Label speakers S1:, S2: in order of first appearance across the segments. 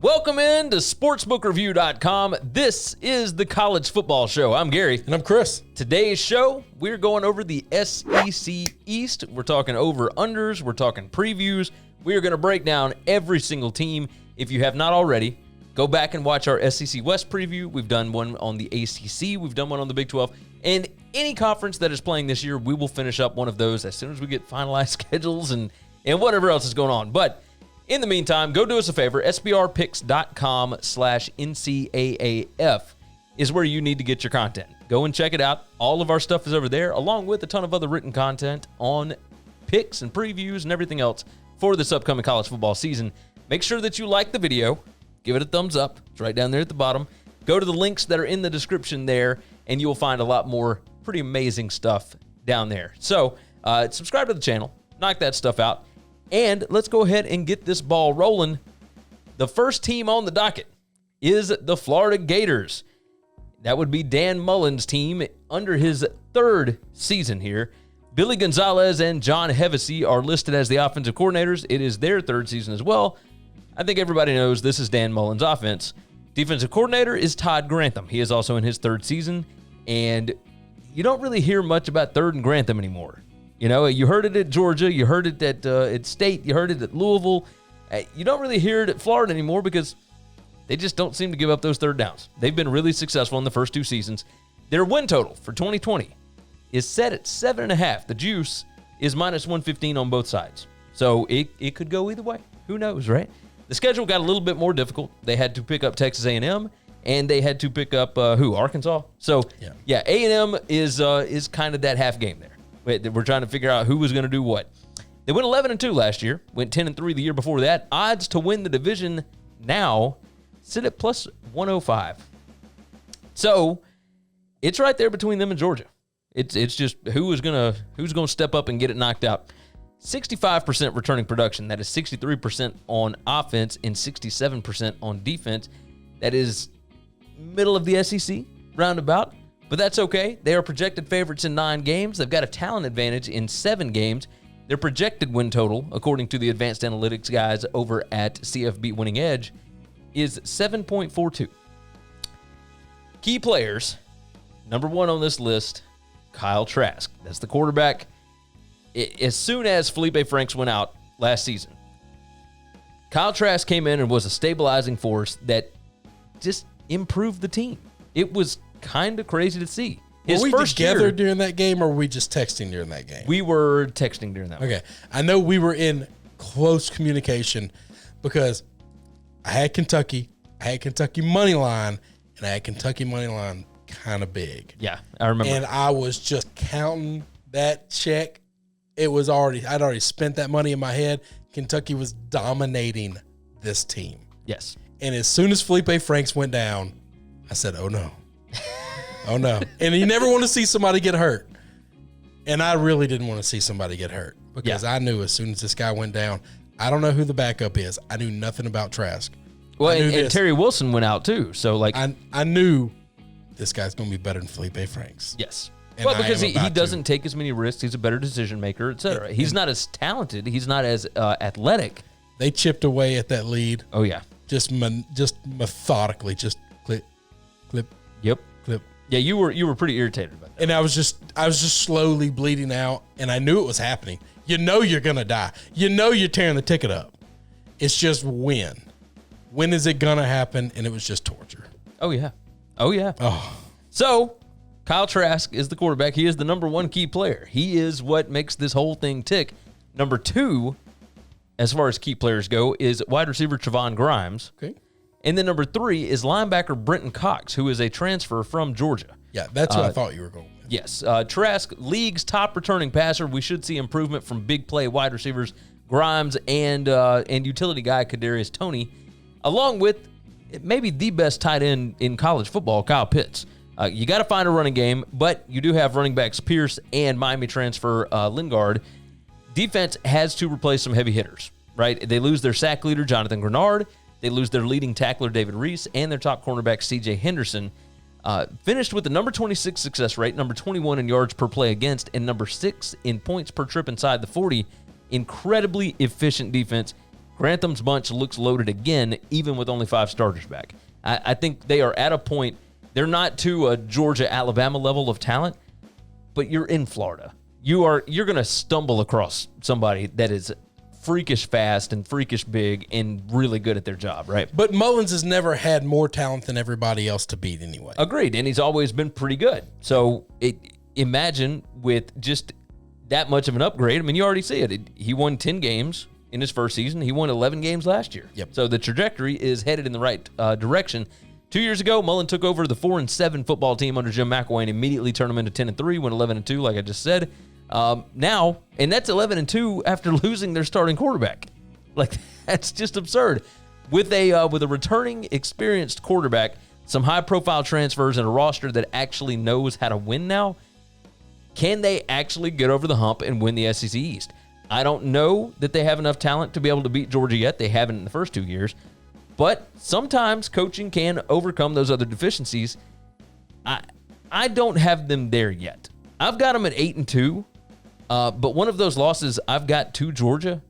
S1: Welcome in to sportsbookreview.com. This is the College Football Show. I'm Gary.
S2: And I'm Chris.
S1: Today's show, we're going over the SEC East. We're talking over-unders. We're talking previews. We are going to break down every single team. If you have not already, go back and watch our SEC West preview. We've done one on the ACC. We've done one on the Big 12. And any conference that is playing this year, we will finish up one of those as soon as we get finalized schedules and whatever else is going on. But in the meantime, go do us a favor. SBRpicks.com/NCAAF is where you need to get your content. Go and check it out. All of our stuff is over there, along with a ton of other written content on picks and previews and everything else for this upcoming college football season. Make sure that you like the video. Give it a thumbs up. It's right down there at the bottom. Go to the links that are in the description there, and you will find a lot more pretty amazing stuff down there. So subscribe to the channel. Knock that stuff out. And let's go ahead and get this ball rolling. The first team on the docket is the Florida Gators. That would be Dan Mullen's team under his third season here. Billy Gonzalez and John Hevesy are listed as the offensive coordinators. It is their third season as well. I think everybody knows this is Dan Mullen's offense. Defensive coordinator is Todd Grantham. He is also in his third season, and you don't really hear much about Third and Grantham anymore. You know, you heard it at Georgia, you heard it at State, you heard it at Louisville. You don't really hear it at Florida anymore because they just don't seem to give up those third downs. They've been really successful in the first two seasons. Their win total for 2020 is set at 7.5. The juice is minus 115 on both sides. So it could go either way. Who knows, right? The schedule got a little bit more difficult. They had to pick up Texas A&M, and they had to pick up Arkansas. So yeah, A&M is kind of that half game there. We're trying to figure out who was going to do what. They went 11-2 last year, went 10-3 the year before that. Odds to win the division now sit at plus 105. So it's right there between them and Georgia. It's just who's gonna step up and get it knocked out. 65% returning production. That is 63% on offense and 67% on defense. That is middle of the SEC, roundabout. But that's okay. They are projected favorites in 9 games. They've got a talent advantage in 7 games. Their projected win total, according to the advanced analytics guys over at CFB Winning Edge, is 7.42. Key players, number 1 on this list, Kyle Trask. That's the quarterback. As soon as Felipe Franks went out last season, Kyle Trask came in and was a stabilizing force that just improved the team. It was kind of crazy to see.
S2: Were we together during that game, or were we just texting during that game?
S1: We were texting during that game.
S2: Okay. I know we were in close communication because I had Kentucky money line, and I had Kentucky money line kind of big.
S1: Yeah, I remember.
S2: And I was just counting that check. I'd already spent that money in my head. Kentucky was dominating this team.
S1: Yes.
S2: And as soon as Felipe Franks went down, I said, oh no. Oh no. And you never want to see somebody get hurt. And I really didn't want to see somebody get hurt because I knew as soon as this guy went down, I don't know who the backup is. I knew nothing about Trask.
S1: Well, and Terry Wilson went out too. So like
S2: I knew this guy's going to be better than Felipe Franks.
S1: Yes. And well, because he doesn't take as many risks. He's a better decision maker, et cetera. He's not as talented. He's not as athletic.
S2: They chipped away at that lead.
S1: Oh, yeah.
S2: Just methodically, just clip.
S1: Yep.
S2: Clip.
S1: Yeah, you were pretty irritated about that.
S2: And I was just slowly bleeding out, and I knew it was happening. You know you're going to die. You know you're tearing the ticket up. It's just when. When is it going to happen? And it was just torture.
S1: Oh, yeah. Oh. So Kyle Trask is the quarterback. He is the number 1 key player. He is what makes this whole thing tick. Number 2, as far as key players go, is wide receiver Trevon Grimes.
S2: Okay.
S1: And then number 3 is linebacker Brenton Cox, who is a transfer from Georgia.
S2: Yeah, that's what I thought you were going with.
S1: Yes. Trask, league's top returning passer. We should see improvement from big play wide receivers Grimes and utility guy Kadarius Toney, along with maybe the best tight end in college football, Kyle Pitts. You got to find a running game, but you do have running backs Pierce and Miami transfer Lingard. Defense has to replace some heavy hitters, right? They lose their sack leader, Jonathan Grenard. They lose their leading tackler, David Reese, and their top cornerback, C.J. Henderson. Finished with the number 26 success rate, number 21 in yards per play against, and number 6 in points per trip inside the 40. Incredibly efficient defense. Grantham's bunch looks loaded again, even with only 5 starters back. I think they are at a point, they're not to a Georgia, Alabama level of talent, but you're in Florida. You're going to stumble across somebody that is freakish fast and freakish big and really good at their job, right?
S2: But Mullins has never had more talent than everybody else to beat anyway.
S1: Agreed, and he's always been pretty good. So imagine with just that much of an upgrade. I mean, you already see it. He won 10 games in his first season. He won 11 games last year.
S2: Yep.
S1: So the trajectory is headed in the right direction. 2 years ago, Mullen took over the 4-7 football team under Jim McElwain and immediately turned them into 10-3, went 11-2, like I just said. Now, and that's 11-2 after losing their starting quarterback. Like, that's just absurd. With a returning, experienced quarterback, some high-profile transfers, and a roster that actually knows how to win now, can they actually get over the hump and win the SEC East? I don't know that they have enough talent to be able to beat Georgia yet. They haven't in the first 2 years. But sometimes coaching can overcome those other deficiencies. I don't have them there yet. I've got them at 8-2. But one of those losses I've got to Georgia,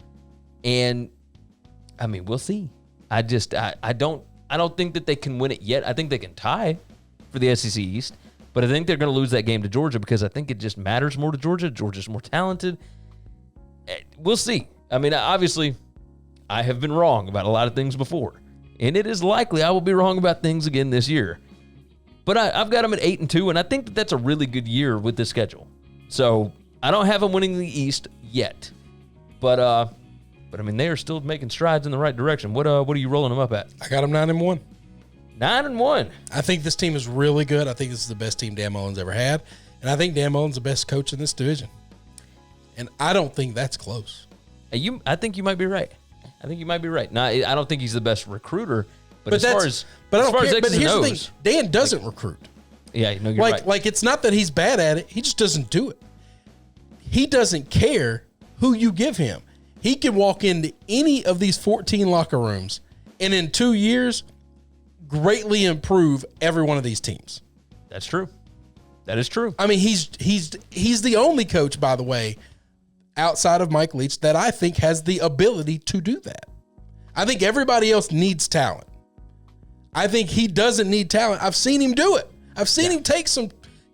S1: and I mean, we'll see. I don't think that they can win it yet. I think they can tie for the SEC East, but I think they're going to lose that game to Georgia because I think it just matters more to Georgia. Georgia's more talented. We'll see. I mean, obviously, I have been wrong about a lot of things before, and it is likely I will be wrong about things again this year. But I've got them at 8-2, and I think that that's a really good year with this schedule. So I don't have them winning the East yet, but I mean, they are still making strides in the right direction. What are you rolling them up at?
S2: I got them 9-1.
S1: 9-1.
S2: I think this team is really good. I think this is the best team Dan Mullen's ever had, and I think Dan Mullen's the best coach in this division. And I don't think that's close.
S1: I think you might be right. Now, I don't think he's the best recruiter, but as far as
S2: But
S1: X's
S2: here's
S1: and
S2: the
S1: O's,
S2: thing: Dan doesn't recruit.
S1: Yeah, no, you're right.
S2: Like it's not that he's bad at it; he just doesn't do it. He doesn't care who you give him. He can walk into any of these 14 locker rooms, and in 2 years, greatly improve every one of these teams.
S1: That's true. That is true.
S2: I mean, he's the only coach, by the way, outside of Mike Leach, that I think has the ability to do that. I think everybody else needs talent. I think he doesn't need talent. I've seen him do it. I've seen him take some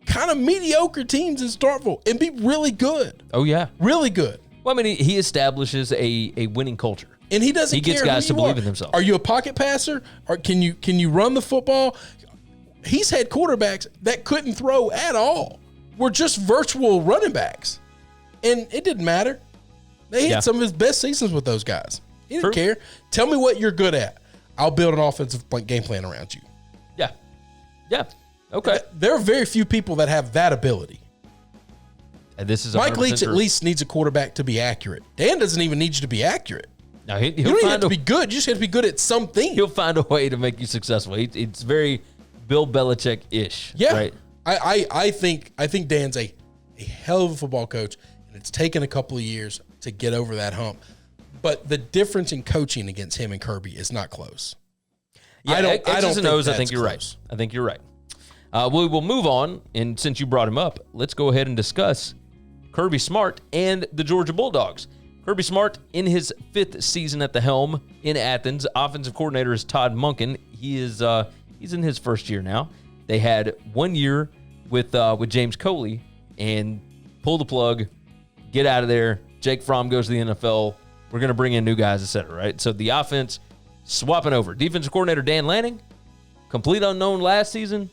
S2: kind of mediocre teams in Starkville and be really good.
S1: Oh, yeah.
S2: Really good.
S1: Well, I mean, he establishes a winning culture.
S2: And he doesn't care.
S1: He gets guys to believe in themselves.
S2: Are you a pocket passer? Or can you run the football? He's had quarterbacks that couldn't throw at all. We're just virtual running backs. And it didn't matter. They had some of his best seasons with those guys. He didn't care. Tell me what you're good at. I'll build an offensive game plan around you.
S1: Yeah. Yeah. Okay.
S2: There are very few people that have that ability.
S1: And this is
S2: Mike Leach at least needs a quarterback to be accurate. Dan doesn't even need you to be accurate.
S1: No,
S2: you don't even have to be good. You just have to be good at something.
S1: He'll find a way to make you successful. It's very Bill Belichick-ish.
S2: Yeah.
S1: Right?
S2: I think Dan's a hell of a football coach, and it's taken a couple of years to get over that hump. But the difference in coaching against him and Kirby is not close.
S1: Yeah, I think you're right. I think you're right. We will move on, and since you brought him up, let's go ahead and discuss Kirby Smart and the Georgia Bulldogs. Kirby Smart in his 5th season at the helm in Athens. Offensive coordinator is Todd Monken. He's in his first year now. They had 1 year with James Coley and pull the plug, get out of there. Jake Fromm goes to the NFL. We're going to bring in new guys, et cetera, right? So the offense swapping over. Defensive coordinator Dan Lanning, complete unknown last season.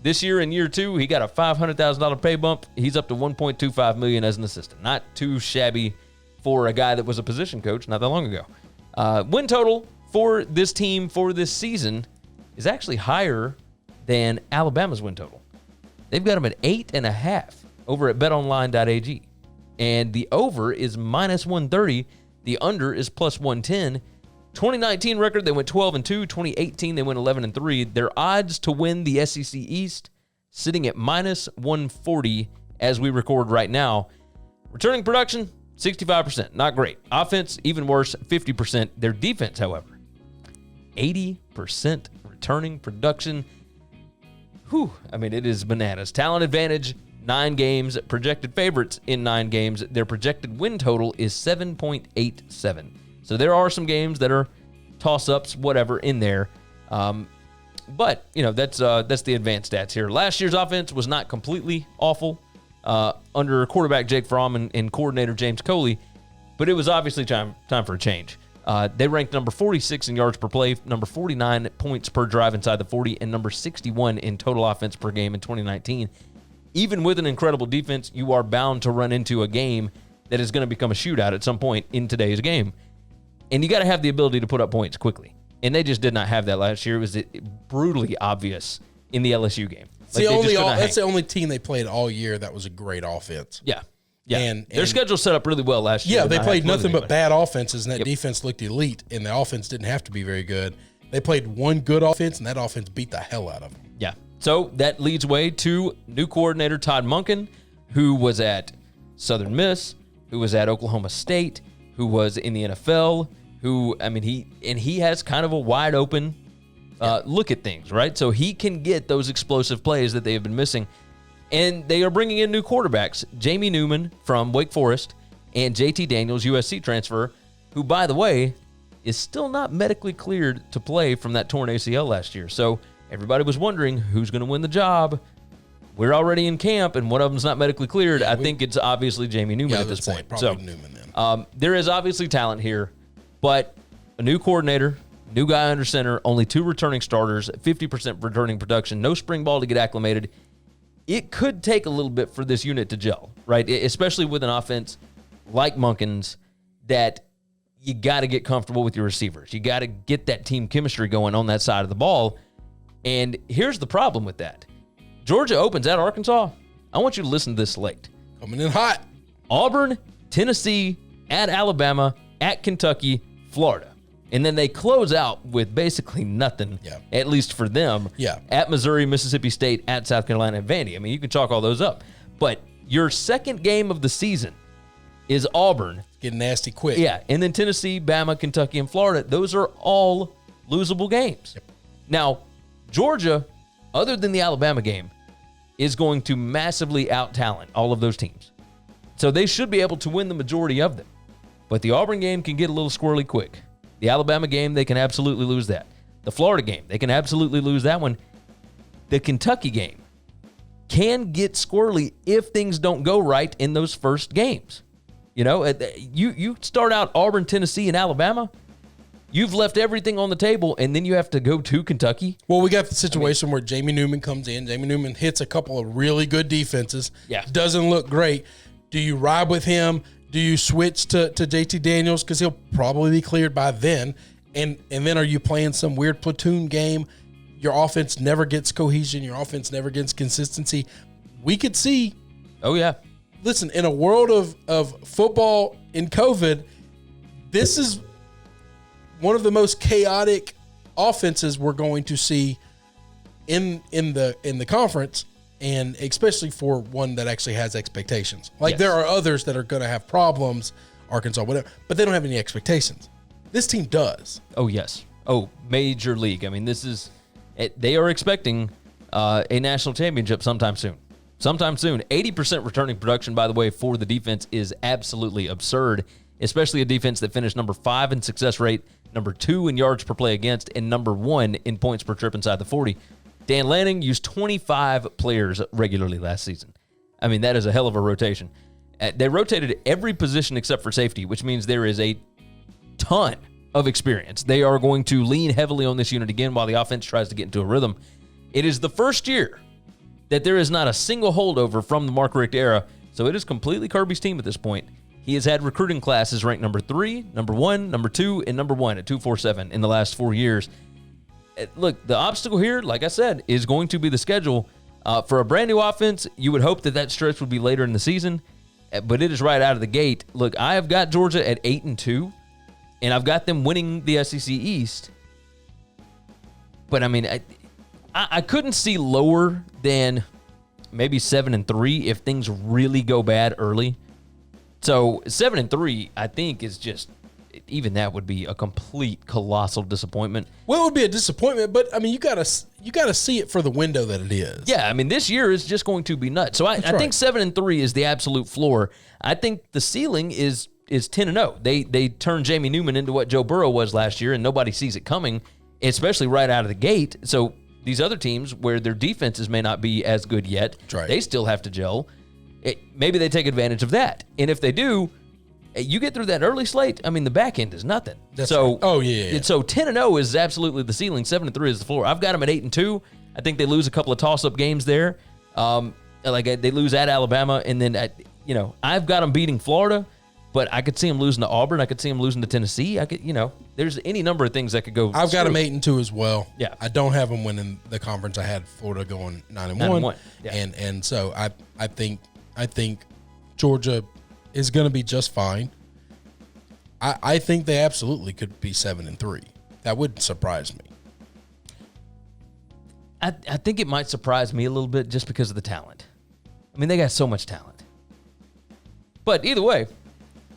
S1: This year in year 2, he got a $500,000 pay bump. He's up to $1.25 million as an assistant. Not too shabby for a guy that was a position coach not that long ago. Win total for this team for this season is actually higher than Alabama's win total. They've got them at 8.5 over at betonline.ag. And the over is -130. The under is +110. 2019 record, they went 12-2. 2018, they went 11-3. Their odds to win the SEC East sitting at -140 as we record right now. Returning production, 65%. Not great. Offense, even worse, 50%. Their defense, however, 80% returning production. Whew. I mean, it is bananas. Talent advantage, 9 games. Projected favorites in 9 games. Their projected win total is 7.87. So there are some games that are toss-ups, whatever, in there. But, that's the advanced stats here. Last year's offense was not completely awful under quarterback Jake Fromm and coordinator James Coley, but it was obviously time for a change. They ranked number 46 in yards per play, number 49 points per drive inside the 40, and number 61 in total offense per game in 2019. Even with an incredible defense, you are bound to run into a game that is going to become a shootout at some point in today's game. And you got to have the ability to put up points quickly. And they just did not have that last year. It was brutally obvious in the LSU game.
S2: That's the only team they played all year that was a great offense.
S1: Yeah. Yeah.
S2: And
S1: their schedule set up really well last year.
S2: Yeah, they played nothing but bad offenses, and that defense looked elite, and the offense didn't have to be very good. They played one good offense, and that offense beat the hell out of them.
S1: Yeah. So that leads way to new coordinator Todd Monken, who was at Southern Miss, who was at Oklahoma State, who was in the NFL, he has kind of a wide open look at things, right? So he can get those explosive plays that they have been missing. And they are bringing in new quarterbacks, Jamie Newman from Wake Forest and JT Daniels, USC transfer, who, by the way, is still not medically cleared to play from that torn ACL last year. So everybody was wondering who's going to win the job. We're already in camp, and one of them's not medically cleared. I think it's obviously Jamie Newman at this point.
S2: Probably Newman then.
S1: There is obviously talent here, but a new coordinator, new guy under center, only 2 returning starters, 50% returning production, no spring ball to get acclimated. It could take a little bit for this unit to gel, right? Especially with an offense like Monken's that you got to get comfortable with your receivers. You got to get that team chemistry going on that side of the ball. And here's the problem with that. Georgia opens at Arkansas. I want you to listen to this slate.
S2: Coming in hot.
S1: Auburn, Tennessee, at Alabama, at Kentucky, Florida. And then they close out with basically nothing, at least for them, at Missouri, Mississippi State, at South Carolina, and Vandy. I mean, you can chalk all those up. But your second game of the season is Auburn.
S2: Getting nasty quick.
S1: Yeah, and then Tennessee, Bama, Kentucky, and Florida. Those are all losable games. Yep. Now, Georgia, other than the Alabama game, is going to massively out-talent all of those teams. So they should be able to win the majority of them. But the Auburn game can get a little squirrely quick. The Alabama game, they can absolutely lose that. The Florida game, they can absolutely lose that one. The Kentucky game can get squirrely if things don't go right in those first games. You start out Auburn, Tennessee, and Alabama, you've left everything on the table, and then you have to go to Kentucky.
S2: Well, we got the situation where Jamie Newman comes in. Jamie Newman hits a couple of really good defenses.
S1: Yeah.
S2: Doesn't look great. Do you ride with him? Do you switch to JT Daniels because he'll probably be cleared by then? And then are you playing some weird platoon game? Your offense never gets cohesion. Your offense never gets consistency. We could see.
S1: Oh, yeah.
S2: Listen, in a world of football in COVID, this is one of the most chaotic offenses we're going to see in the conference. And especially for one that actually has expectations. There are others that are going to have problems, Arkansas, whatever, but they don't have any expectations. This team does.
S1: Oh, yes. Oh, major league. I mean, they are expecting a national championship sometime soon. 80% returning production, by the way, for the defense is absolutely absurd, especially a defense that finished number 5 in success rate, number 2 in yards per play against, and number 1 in points per trip inside the 40. Dan Lanning used 25 players regularly last season. I mean, that is a hell of a rotation. They rotated every position except for safety, which means there is a ton of experience. They are going to lean heavily on this unit again while the offense tries to get into a rhythm. It is the first year that there is not a single holdover from the Mark Richt era, so it is completely Kirby's team at this point. He has had recruiting classes ranked number 3, number 1, number 2, and number 1 at 247 in the last 4 years. Look, the obstacle here, like I said, is going to be the schedule. For a brand new offense, you would hope that stretch would be later in the season, but it is right out of the gate. Look, I have got Georgia at 8-2, and I've got them winning the SEC East. But I mean, I couldn't see lower than maybe 7-3 if things really go bad early. So 7-3, I think, is just. Even that would be a complete colossal disappointment.
S2: Well, it would be a disappointment, but I mean, you gotta see it for the window that it is.
S1: Yeah, I mean, this year is just going to be nuts. So I think 7-3 is the absolute floor. I think the ceiling is is 10-0. They turned Jamie Newman into what Joe Burrow was last year, and nobody sees it coming, especially right out of the gate. So these other teams where their defenses may not be as good yet, they still have to gel. Maybe they take advantage of that. And if they do, you get through that early slate, I mean, the back end is nothing. So 10-0 is absolutely the ceiling. 7-3 is the floor. I've got them at 8-2. I think they lose a couple of toss-up games there. They lose at Alabama, and then I've got them beating Florida, but I could see them losing to Auburn. I could see them losing to Tennessee. There's any number of things that could go.
S2: I've got them 8-2 as well.
S1: Yeah,
S2: I don't have them winning the conference. I had Florida going 9-1. Yeah. And so I think Georgia is going to be just fine. I think they absolutely could be 7-3. That wouldn't surprise me.
S1: I think it might surprise me a little bit just because of the talent. I mean, they got so much talent. But either way,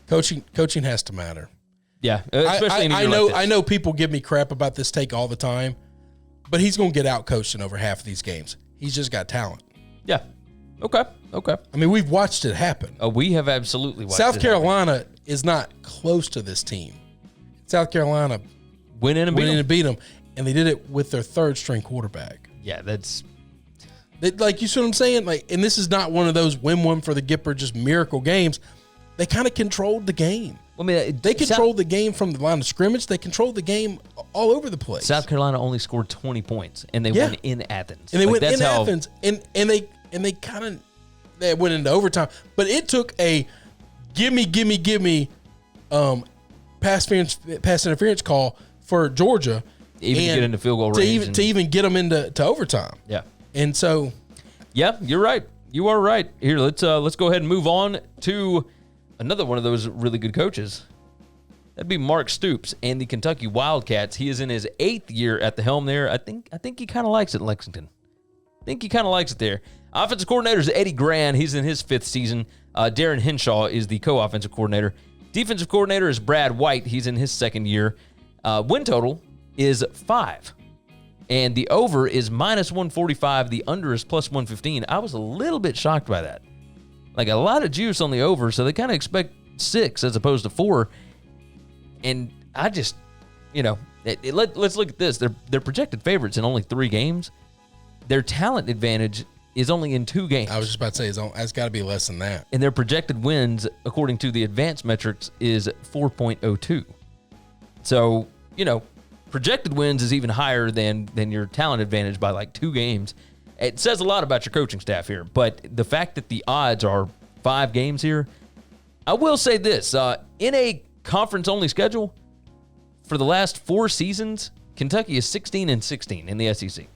S2: coaching has to matter.
S1: Yeah, especially in a year like this.
S2: I know people give me crap about this take all the time, but he's going to get out coached in over half of these games. He's just got talent.
S1: Yeah. Okay.
S2: I mean, we've watched it happen.
S1: Oh, we have absolutely watched
S2: South Carolina is not close to this team. South Carolina
S1: went in and
S2: beat them, and they did it with their third-string quarterback.
S1: Yeah, that's...
S2: you see what I'm saying? And this is not one of those win one for the Gipper, just miracle games. They kind of controlled the game. I mean, they controlled the game from the line of scrimmage. They controlled the game all over the place.
S1: South Carolina only scored 20 points, and they went in Athens.
S2: And they went in Athens, and they kind of went into overtime. But it took a gimme pass interference call for Georgia
S1: even to get into field goal range
S2: to even get them into overtime.
S1: Yeah,
S2: and so
S1: you're right. You are right. Here, let's go ahead and move on to another one of those really good coaches. That'd be Mark Stoops and the Kentucky Wildcats. He is in his 8th year at the helm there. I think he kind of likes it in Lexington. I think he kind of likes it there. Offensive coordinator is Eddie Gran. He's in his 5th season. Darren Henshaw is the co-offensive coordinator. Defensive coordinator is Brad White. He's in his 2nd year. Win total is 5. And the over is -145. The under is +115. I was a little bit shocked by that. Like a lot of juice on the over, so they kind of expect 6 as opposed to 4. And I just, let's look at this. They're projected favorites in only 3 games. Their talent advantage is only in 2 games.
S2: I was just about to say, it's got to be less than that.
S1: And their projected wins, according to the advanced metrics, is 4.02. So, projected wins is even higher than your talent advantage by like 2 games. It says a lot about your coaching staff here, but the fact that the odds are 5 games here, I will say this. In a conference-only schedule, for the last 4 seasons, Kentucky is 16-16 in the SEC.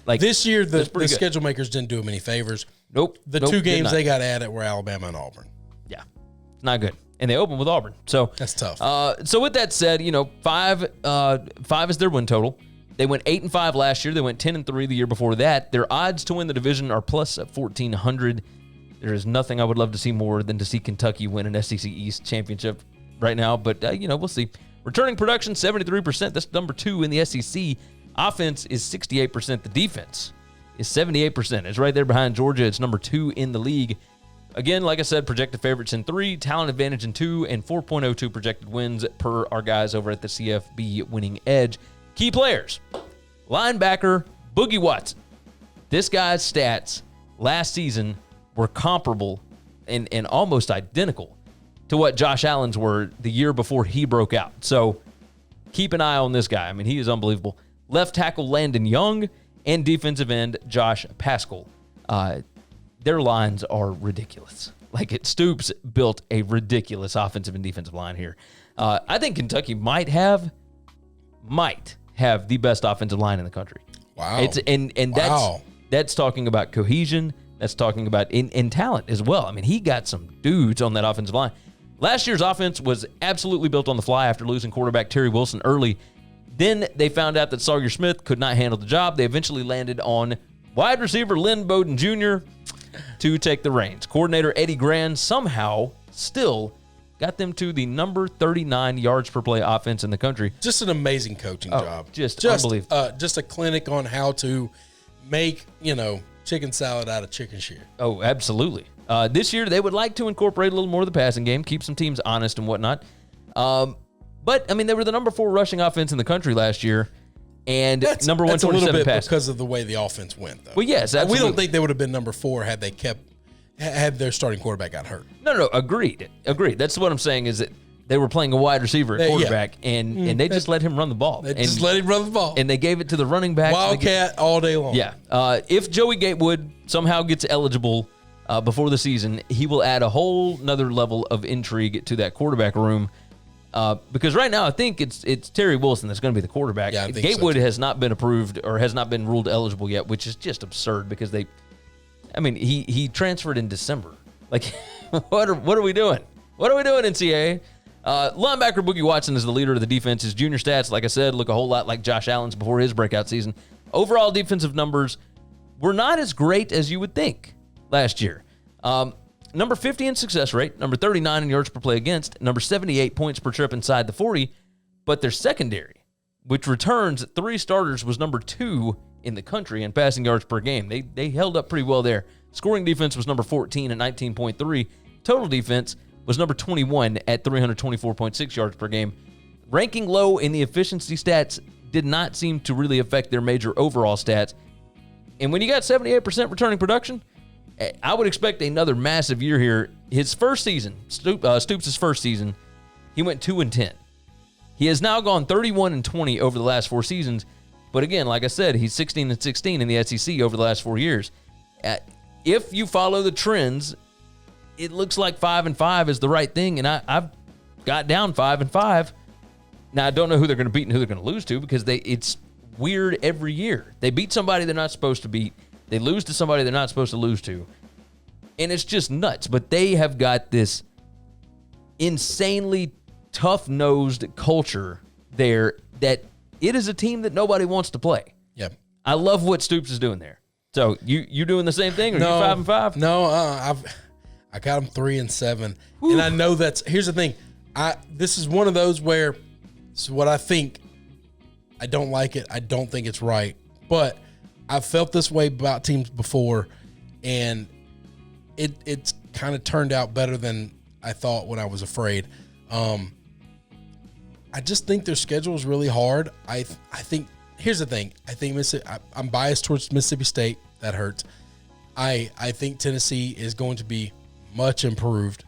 S1: Like
S2: this year, the schedule makers didn't do them any favors.
S1: Nope.
S2: The 2 games they got added were Alabama and Auburn.
S1: Yeah, it's not good. And they opened with Auburn. So
S2: that's tough.
S1: So with that said, 5 is their win total. They went 8-5 last year. They went 10-3 the year before that. Their odds to win the division are plus 1,400. There is nothing I would love to see more than to see Kentucky win an SEC East championship right now. But, we'll see. Returning production, 73%. That's number 2 in the SEC. Offense is 68%. The defense is 78%. It's right there behind Georgia. It's number 2 in the league. Again, like I said, projected favorites in 3, talent advantage in 2, and 4.02 projected wins per our guys over at the CFB Winning Edge. Key players, linebacker Boogie Watson. This guy's stats last season were comparable and almost identical to what Josh Allen's were the year before he broke out. So keep an eye on this guy. I mean, he is unbelievable. Left tackle Landon Young and defensive end Josh Paschal. Their lines are ridiculous. Stoops built a ridiculous offensive and defensive line here. I think Kentucky might have the best offensive line in the country.
S2: Wow.
S1: That's talking about cohesion. That's talking about in talent as well. I mean, he got some dudes on that offensive line. Last year's offense was absolutely built on the fly after losing quarterback Terry Wilson early. Then they found out that Sawyer Smith could not handle the job. They eventually landed on wide receiver Lynn Bowden Jr. to take the reins. Coordinator Eddie Gran somehow still got them to the number 39 yards per play offense in the country.
S2: Just an amazing coaching job.
S1: Just unbelievable.
S2: Just a clinic on how to make, chicken salad out of chicken shit.
S1: Oh, absolutely. This year, they would like to incorporate a little more of the passing game, keep some teams honest and whatnot. But, I mean, they were the number 4 rushing offense in the country last year, and number 127
S2: That's a little bit
S1: passing.
S2: because of the way the offense went, though.
S1: Well, yes, absolutely.
S2: We don't think they would have been number 4 had their starting quarterback got hurt.
S1: No, agreed. That's what I'm saying is that they were playing a wide receiver at quarterback, and they just let him run the ball.
S2: They just let him run the ball.
S1: And they gave it to the running back.
S2: Wildcat all day long.
S1: Yeah. If Joey Gatewood somehow gets eligible before the season, he will add a whole nother level of intrigue to that quarterback room. Because right now, I think it's Terry Wilson that's going to be the quarterback.
S2: Yeah, I think
S1: Gatewood
S2: so,
S1: has not been approved or has not been ruled eligible yet, which is just absurd because he transferred in December. Like, what are we doing? What are we doing, NCAA? Linebacker Boogie Watson is the leader of the defense. His junior stats, like I said, look a whole lot like Josh Allen's before his breakout season. Overall defensive numbers were not as great as you would think last year. Number 50 in success rate, number 39 in yards per play against, number 78 points per trip inside the 40, but their secondary, which returns 3 starters, was number 2 in the country in passing yards per game. They held up pretty well there. Scoring defense was number 14 at 19.3. Total defense was number 21 at 324.6 yards per game. Ranking low in the efficiency stats did not seem to really affect their major overall stats. And when you got 78% returning production, I would expect another massive year here. His first season, Stoops' first season, he went 2-10. He has now gone 31-20 over the last 4 seasons. But again, like I said, he's 16-16 in the SEC over the last 4 years. If you follow the trends, it looks like 5-5 is the right thing, and I've got down 5-5. Now I don't know who they're going to beat and who they're going to lose to because it's weird every year. They beat somebody they're not supposed to beat. They lose to somebody they're not supposed to lose to, and it's just nuts. But they have got this insanely tough-nosed culture there that it is a team that nobody wants to play.
S2: Yep.
S1: I love what Stoops is doing there. So you doing the same thing? Are you 5-5?
S2: No, I got them 3-7, and I know here's the thing. This is one of those where this is what I think. I don't like it. I don't think it's right, but I've felt this way about teams before, and it's kind of turned out better than I thought when I was afraid. I just think their schedule is really hard. I think here's the thing. I think I'm biased towards Mississippi State. That hurts. I think Tennessee is going to be much improved,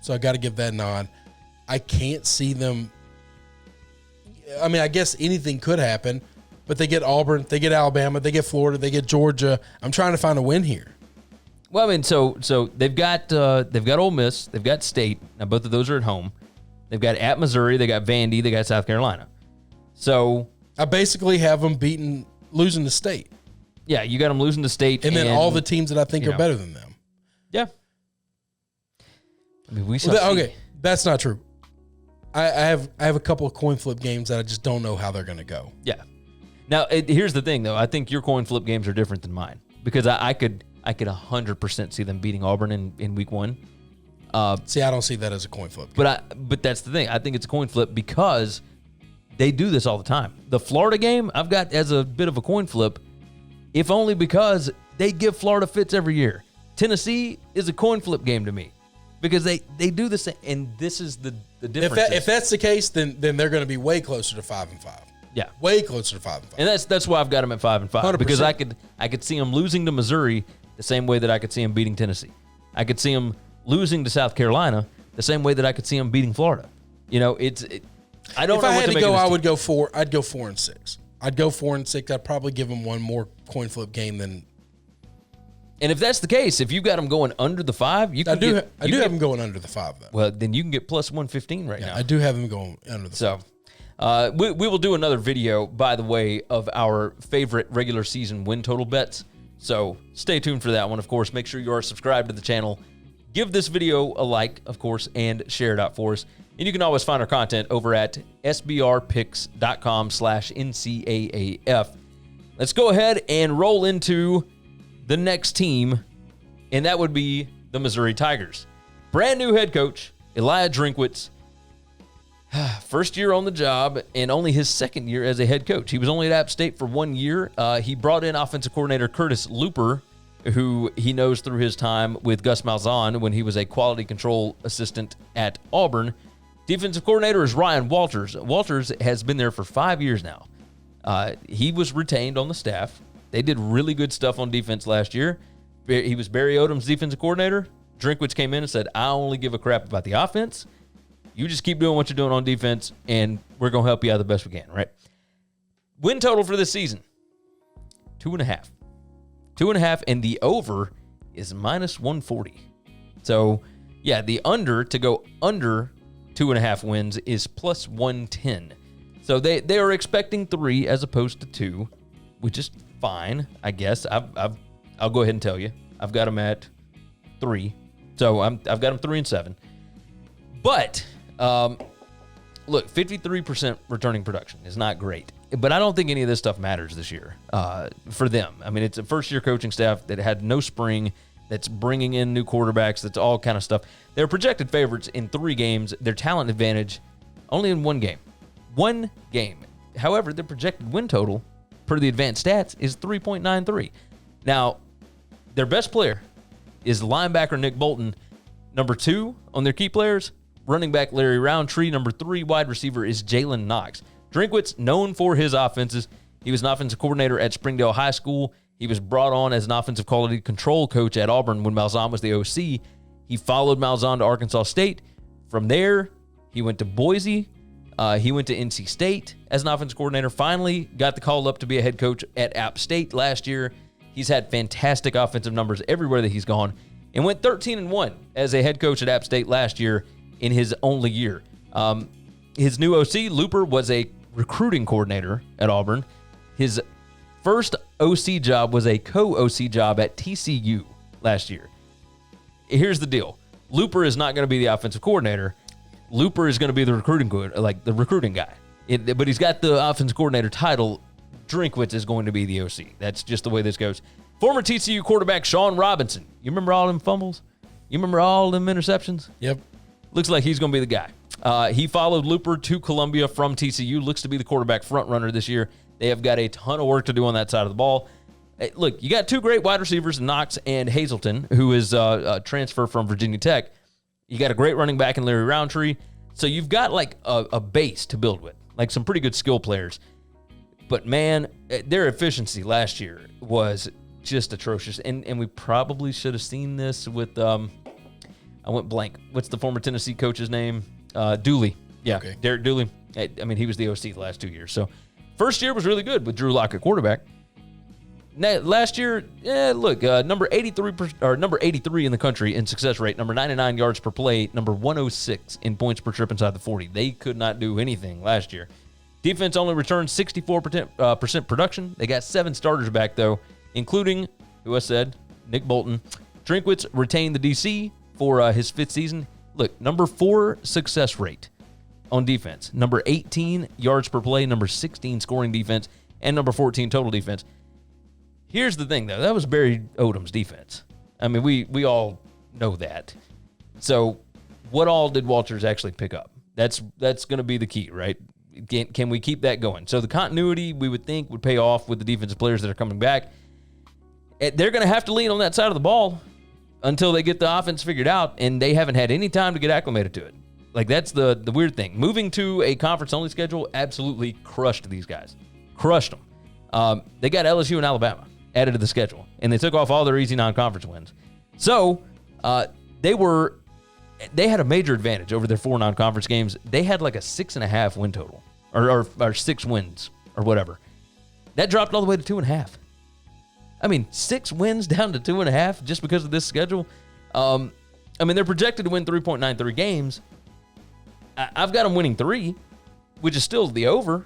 S2: so I got to give that nod. I can't see them. I mean, I guess anything could happen, but they get Auburn, they get Alabama, they get Florida, they get Georgia. I'm trying to find a win here.
S1: Well, I mean, so they've got Ole Miss, they've got State. Now both of those are at home. They've got at Missouri, they got Vandy, they got South Carolina. So
S2: I basically have them losing to State.
S1: Yeah, you got them losing to State,
S2: and then all the teams that I think are better than them.
S1: Yeah. I mean,
S2: okay, that's not true. I have a couple of coin flip games that I just don't know how they're going to go.
S1: Yeah. Now, here's the thing, though. I think your coin flip games are different than mine because I could 100% see them beating Auburn in week 1.
S2: See, I don't see that as a coin flip.
S1: But that's the thing. I think it's a coin flip because they do this all the time. The Florida game, I've got as a bit of a coin flip, if only because they give Florida fits every year. Tennessee is a coin flip game to me because they do the same, and this is the difference.
S2: If that's the case, then they're going to be way closer to 5-5.
S1: Yeah,
S2: way closer to 5-5.
S1: And that's why I've got them at 5-5
S2: 100%.
S1: because I could see them losing to Missouri the same way that I could see them beating Tennessee. I could see them losing to South Carolina the same way that I could see them beating Florida. You know, I don't.
S2: If
S1: know
S2: I
S1: what
S2: had to
S1: make
S2: go,
S1: of this
S2: I would go 4. I'd go 4-6. I'd go 4-6. I'd probably give them one more coin flip game than.
S1: And if that's the case, if you got them going under the 5, you can.
S2: I do have them going under the 5 though.
S1: Well, then you can get plus 115 right now.
S2: I do have them going under the 5.
S1: So, we will do another video, by the way, of our favorite regular season win total bets. So stay tuned for that one. Of course, make sure you are subscribed to the channel. Give this video a like, of course, and share it out for us. And you can always find our content over at sbrpicks.com/NCAAF. Let's go ahead and roll into the next team, and that would be the Missouri Tigers. Brand new head coach, Elijah Drinkwitz. First year on the job and only his second year as a head coach. He was only at App State for 1 year. He brought in offensive coordinator Curtis Looper who he knows through his time with Gus Malzahn when he was a quality control assistant at Auburn. Defensive coordinator is Ryan Walters. Walters has been there for 5 years now. He was retained on the staff. They did really good stuff on defense last year. He was Barry Odom's defensive coordinator. Drinkwitz came in and said, I only give a crap about the offense. You just keep doing what you're doing on defense, and we're going to help you out the best we can, right? Win total for this season, 2.5. 2.5, and the over is minus 140. So, yeah, the under to go under 2.5 wins is plus 110. So they are expecting 3 as opposed to 2, which is fine, I guess. I'll go ahead and tell you. I've got them at 3. So I've got them 3-7. But, look, 53% returning production is not great. But I don't think any of this stuff matters this year for them. I mean, it's a first-year coaching staff that had no spring, that's bringing in new quarterbacks, that's all kind of stuff. They're projected favorites in 3 games. Their talent advantage only in 1 game. 1 game. However, their projected win total per the advanced stats is 3.93. Now, their best player is linebacker Nick Bolton. Number 2 on their key players, running back Larry Roundtree. Number 3 wide receiver is Jalen Knox. Drinkwitz, known for his offenses. He was an offensive coordinator at Springdale High School. He was brought on as an offensive quality control coach at Auburn when Malzahn was the OC. He followed Malzahn to Arkansas State. From there, he went to Boise. He went to NC State as an offensive coordinator. Finally got the call up to be a head coach at App State last year. He's had fantastic offensive numbers everywhere that he's gone and went 13-1 as a head coach at App State last year in his only year. His new OC, Looper, was a recruiting coordinator at Auburn. His first OC job was a co-OC job at TCU last year. Here's the deal. Looper is not going to be the offensive coordinator. Looper is going to be the recruiting guy. But he's got the offensive coordinator title. Drinkwitz is going to be the OC. That's just the way this goes. Former TCU quarterback Shawn Robinson. You remember all them fumbles? You remember all them interceptions?
S2: Yep.
S1: Looks like he's going to be the guy. He followed Looper to Columbia from TCU. Looks to be the quarterback front runner this year. They have got a ton of work to do on that side of the ball. Hey, look, you got 2 great wide receivers, Knox and Hazelton, who is a transfer from Virginia Tech. You got a great running back in Larry Roundtree. So you've got like a base to build with, like some pretty good skill players. But, man, their efficiency last year was just atrocious. And we probably should have seen this with I went blank. What's the former Tennessee coach's name? Dooley. Yeah, okay. Derrick Dooley. I mean, he was the OC the last 2 years. So first year was really good with Drew Lock at quarterback. Last year, number 83 in the country in success rate, number 99 yards per play, number 106 in points per trip inside the 40. They could not do anything last year. Defense only returned 64% production. They got 7 starters back, though, including, who I said, Nick Bolton. Drinkwitz retained the DC for his 5th season. Look, number 4 success rate on defense, number 18 yards per play, number 16 scoring defense, and number 14 total defense. Here's the thing, though. That was Barry Odom's defense. I mean, we all know that. So what all did Walters actually pick up? That's going to be the key, right? Can we keep that going? So the continuity, we would think, would pay off with the defensive players that are coming back. They're going to have to lean on that side of the ball until they get the offense figured out, and they haven't had any time to get acclimated to it. Like, that's the weird thing. Moving to a conference-only schedule absolutely crushed these guys. Crushed them. They got LSU and Alabama added to the schedule, and they took off all their easy non-conference wins. So they had a major advantage over their 4 non-conference games. They had like a 6.5 win total, or 6 wins, or whatever. That dropped all the way to 2.5. I mean, 6 wins down to 2.5 just because of this schedule. I mean, they're projected to win 3.93 games. I've got them winning 3, which is still the over,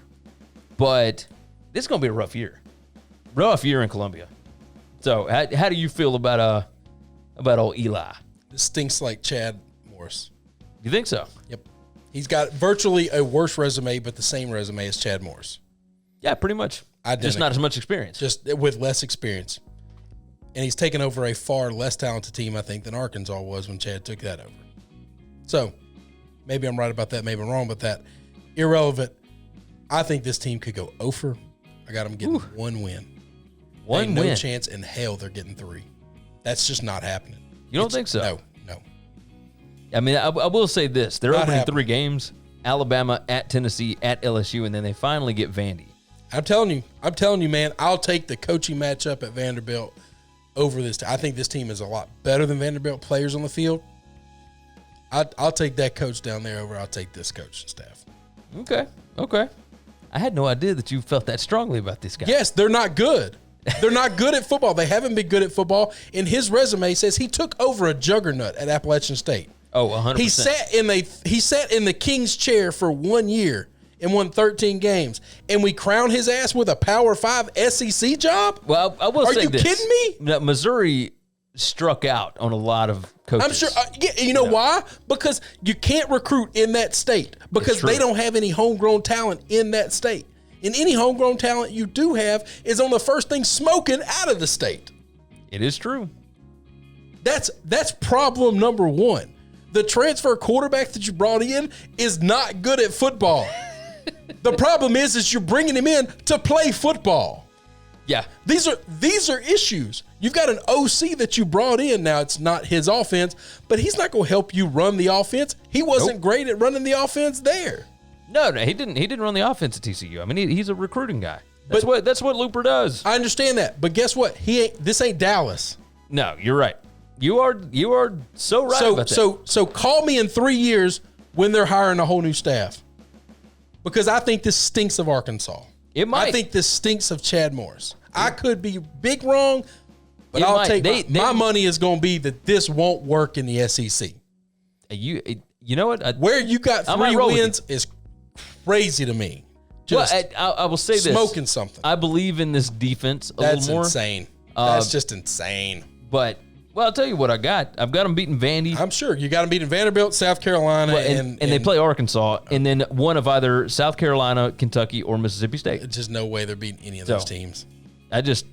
S1: but this is going to be a rough year. Rough year in Columbia. So, how do you feel about old Eli?
S2: This stinks like Chad Morris.
S1: You think so?
S2: Yep. He's got virtually a worse resume, but the same resume as Chad Morris.
S1: Yeah, pretty much.
S2: Identical.
S1: Just not as much experience.
S2: Just with less experience. And he's taken over a far less talented team, I think, than Arkansas was when Chad took that over. So, maybe I'm right about that, maybe I'm wrong about that. Irrelevant. I think this team could go over. I got them getting 1 win.
S1: One win.
S2: No chance in hell they're getting 3. That's just not happening.
S1: You don't think so?
S2: No.
S1: I mean, I will say this. They're
S2: Not
S1: opening
S2: happening.
S1: 3 games, Alabama, at Tennessee, at LSU, and then they finally get Vandy.
S2: I'm telling you, man, I'll take the coaching matchup at Vanderbilt over this. I think this team is a lot better than Vanderbilt players on the field. I'll take that coach down there over. I'll take this coach and staff.
S1: Okay. I had no idea that you felt that strongly about this guy.
S2: Yes, they're not good. They're not good at football. They haven't been good at football. And his resume says he took over a juggernaut at Appalachian State.
S1: Oh, 100%.
S2: He sat in the king's chair for 1 year and won 13 games. And we crown his ass with a Power 5 SEC job?
S1: Well, I will say this.
S2: Are you kidding me?
S1: No, Missouri struck out on a lot of coaches.
S2: I'm sure. You know why? Because you can't recruit in that state because they don't have any homegrown talent in that state. And any homegrown talent you do have is on the first thing smoking out of the state.
S1: It is true.
S2: That's problem number one. The transfer quarterback that you brought in is not good at football. The problem is you're bringing him in to play football.
S1: Yeah.
S2: These are issues. You've got an OC that you brought in. Now, it's not his offense, but he's not going to help you run the offense. He wasn't great at running the offense there.
S1: No, he didn't run the offense at TCU. I mean, he's a recruiting guy. That's what Looper does.
S2: I understand that, but guess what? This ain't Dallas.
S1: No, you're right. You are so right about that.
S2: So call me in 3 years when they're hiring a whole new staff, because I think this stinks of Arkansas.
S1: It might.
S2: I think this stinks of Chad Morris. I could be big wrong, but I'll take my money is going to be that this won't work in the SEC.
S1: You know what?
S2: Where you got 3 wins is crazy to me. Just
S1: I will say this.
S2: Smoking something.
S1: I believe in this defense a
S2: That's
S1: little more.
S2: insane. That's just insane.
S1: But, well, I'll tell you what I got. I've got them beating Vandy.
S2: I'm sure. You got them beating Vanderbilt, South Carolina.
S1: And they play Arkansas, and then one of either South Carolina, Kentucky, or Mississippi State.
S2: There's just no way they're beating any of those teams.
S1: I just,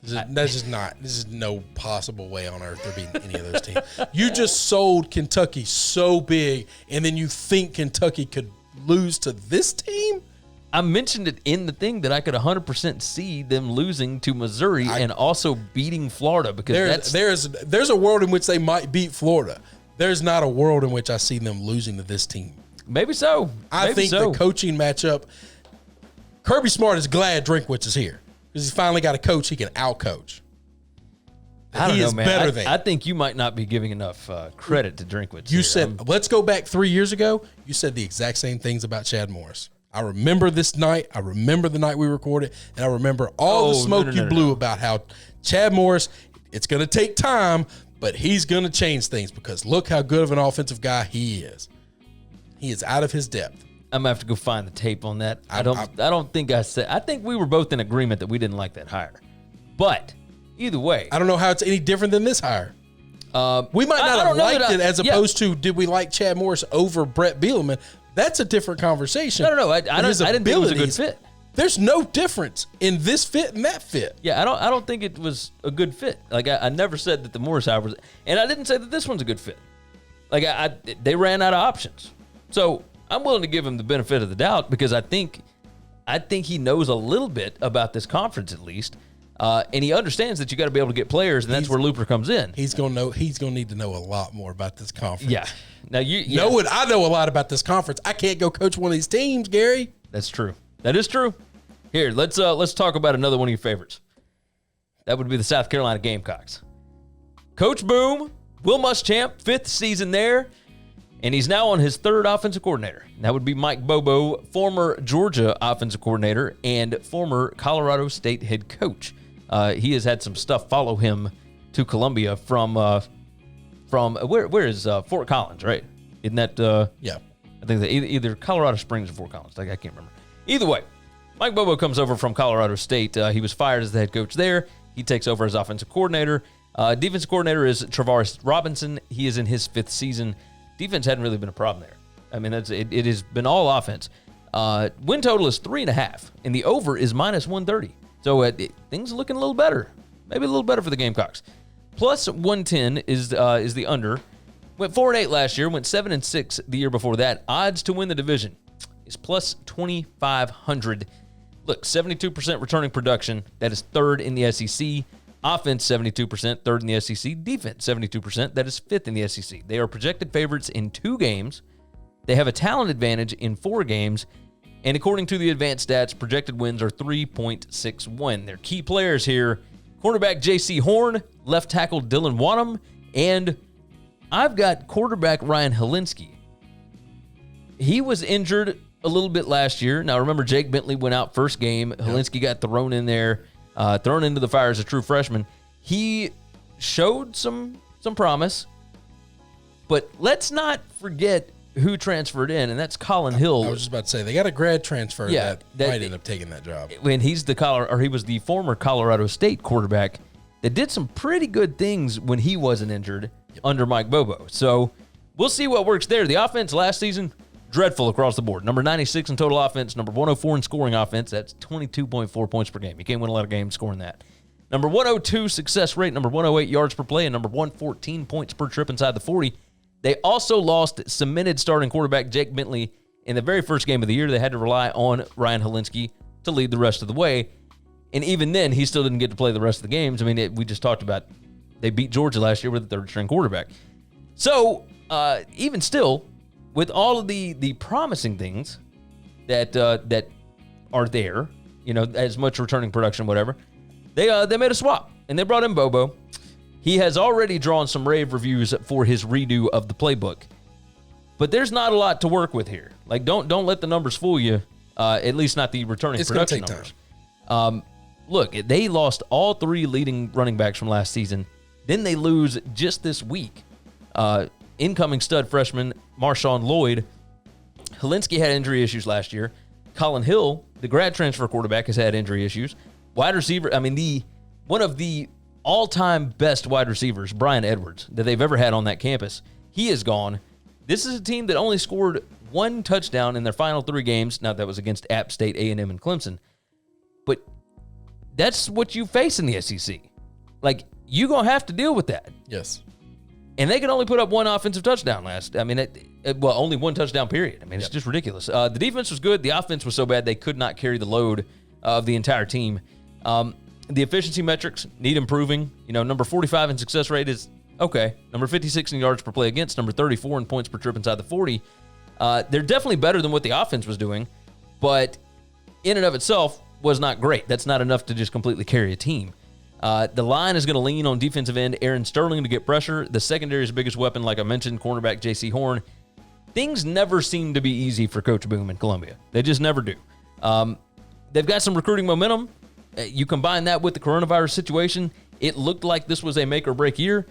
S2: There's no possible way on earth they're beating any of those teams. You just sold Kentucky so big, and then you think Kentucky could lose to this team?
S1: I mentioned it in the thing that I could 100% see them losing to Missouri and also beating Florida, because
S2: there's a world in which they might beat Florida. There's not a world in which I see them losing to this team.
S1: Maybe so.
S2: I think the coaching matchup, Kirby Smart is glad Drinkwitz is here because he's finally got a coach he can out-coach.
S1: I don't know, man. I think you might not be giving enough credit to Drinkwitz.
S2: You said, let's go back 3 years ago. You said the exact same things about Chad Morris. I remember this night. I remember the night we recorded, and I remember all the smoke you blew about how Chad Morris, it's going to take time, but he's going to change things because look how good of an offensive guy he is. He is out of his depth.
S1: I'm gonna have to go find the tape on that. I don't think I said. I think we were both in agreement that we didn't like that hire. But either way,
S2: I don't know how it's any different than this hire. We might not have liked it as opposed to did we like Chad Morris over Brett Bielema? That's a different conversation.
S1: No. I didn't think it was a good fit.
S2: There's no difference in this fit and that fit.
S1: Yeah, I don't think it was a good fit. Like I never said that the Morris hire was, and I didn't say that this one's a good fit. Like they ran out of options. So I'm willing to give him the benefit of the doubt because I think he knows a little bit about this conference at least, and he understands that you got to be able to get players, and that's where Looper comes in.
S2: He's gonna need to know a lot more about this conference.
S1: Yeah. Now
S2: I know a lot about this conference. I can't go coach one of these teams, Gary.
S1: That's true. That is true. Here, let's talk about another one of your favorites. That would be the South Carolina Gamecocks. Coach Boom, Will Muschamp, 5th season there. And he's now on his 3rd offensive coordinator. That would be Mike Bobo, former Georgia offensive coordinator and former Colorado State head coach. He has had some stuff follow him to Columbia from where is Fort Collins, right? Isn't that
S2: yeah?
S1: I think that either Colorado Springs or Fort Collins. Like I can't remember. Either way, Mike Bobo comes over from Colorado State. He was fired as the head coach there. He takes over as offensive coordinator. Defensive coordinator is Shawn Robinson. He is in his 5th season. Defense hadn't really been a problem there. I mean, it has been all offense. Win total is 3.5, and the over is -130. So things are looking a little better. Maybe a little better for the Gamecocks. Plus 110 is the under. Went 4-8 last year. Went 7-6 the year before that. Odds to win the division is plus 2,500. Look, 72% returning production. That is 3rd in the SEC. Offense, 72%, third in the SEC. Defense, 72%, that is fifth in the SEC. They are projected favorites in 2 games. They have a talent advantage in 4 games. And according to the advanced stats, projected wins are 3.61. Their key players here, quarterback J.C. Horn, left tackle Dylan Wadham, and I've got quarterback Ryan Helinski. He was injured a little bit last year. Now, remember, Jake Bentley went out first game. Helinski got thrown in there, thrown into the fire as a true freshman. He showed some promise, but let's not forget who transferred in, and that's Colin Hill.
S2: I was just about to say, they got a grad transfer that might end up taking that job.
S1: When he was the former Colorado State quarterback that did some pretty good things when he wasn't injured under Mike Bobo. So we'll see what works there. The offense last season, dreadful across the board. Number 96 in total offense, number 104 in scoring offense. That's 22.4 points per game. You can't win a lot of games scoring that. Number 102 success rate, number 108 yards per play, and number 114 points per trip inside the 40. They also lost cemented starting quarterback Jake Bentley in the very first game of the year. They had to rely on Ryan Helinski to lead the rest of the way. And even then, he still didn't get to play the rest of the games. I mean, we just talked about they beat Georgia last year with a third-string quarterback. So, even still, with all of the promising things that are there, as much returning production, whatever, they made a swap, and they brought in Bobo. He has already drawn some rave reviews for his redo of the playbook. But there's not a lot to work with here. Like, don't let the numbers fool you, at least not the returning production numbers. Look, they lost all 3 leading running backs from last season. Then they lose just this week. Incoming stud freshman Marshawn Lloyd. Helinski had injury issues last year. Colin Hill, the grad transfer quarterback, has had injury issues. Wide receiver, one of the all-time best wide receivers, Brian Edwards, that they've ever had on that campus, he is gone. This is a team that only scored 1 touchdown in their final 3 games. Now, that was against App State, A&M, and Clemson. But that's what you face in the SEC. Like, you're going to have to deal with that.
S2: Yes.
S1: And they could only put up 1 offensive touchdown only 1 touchdown period. It's just ridiculous. The defense was good. The offense was so bad they could not carry the load of the entire team. The efficiency metrics need improving. Number 45 in success rate is okay. Number 56 in yards per play against. Number 34 in points per trip inside the 40. They're definitely better than what the offense was doing, but in and of itself was not great. That's not enough to just completely carry a team. The line is going to lean on defensive end Aaron Sterling to get pressure. The secondary's biggest weapon, like I mentioned, cornerback J.C. Horn. Things never seem to be easy for Coach Boom in Columbia. They just never do. They've got some recruiting momentum. You combine that with the coronavirus situation, it looked like this was a make-or-break year.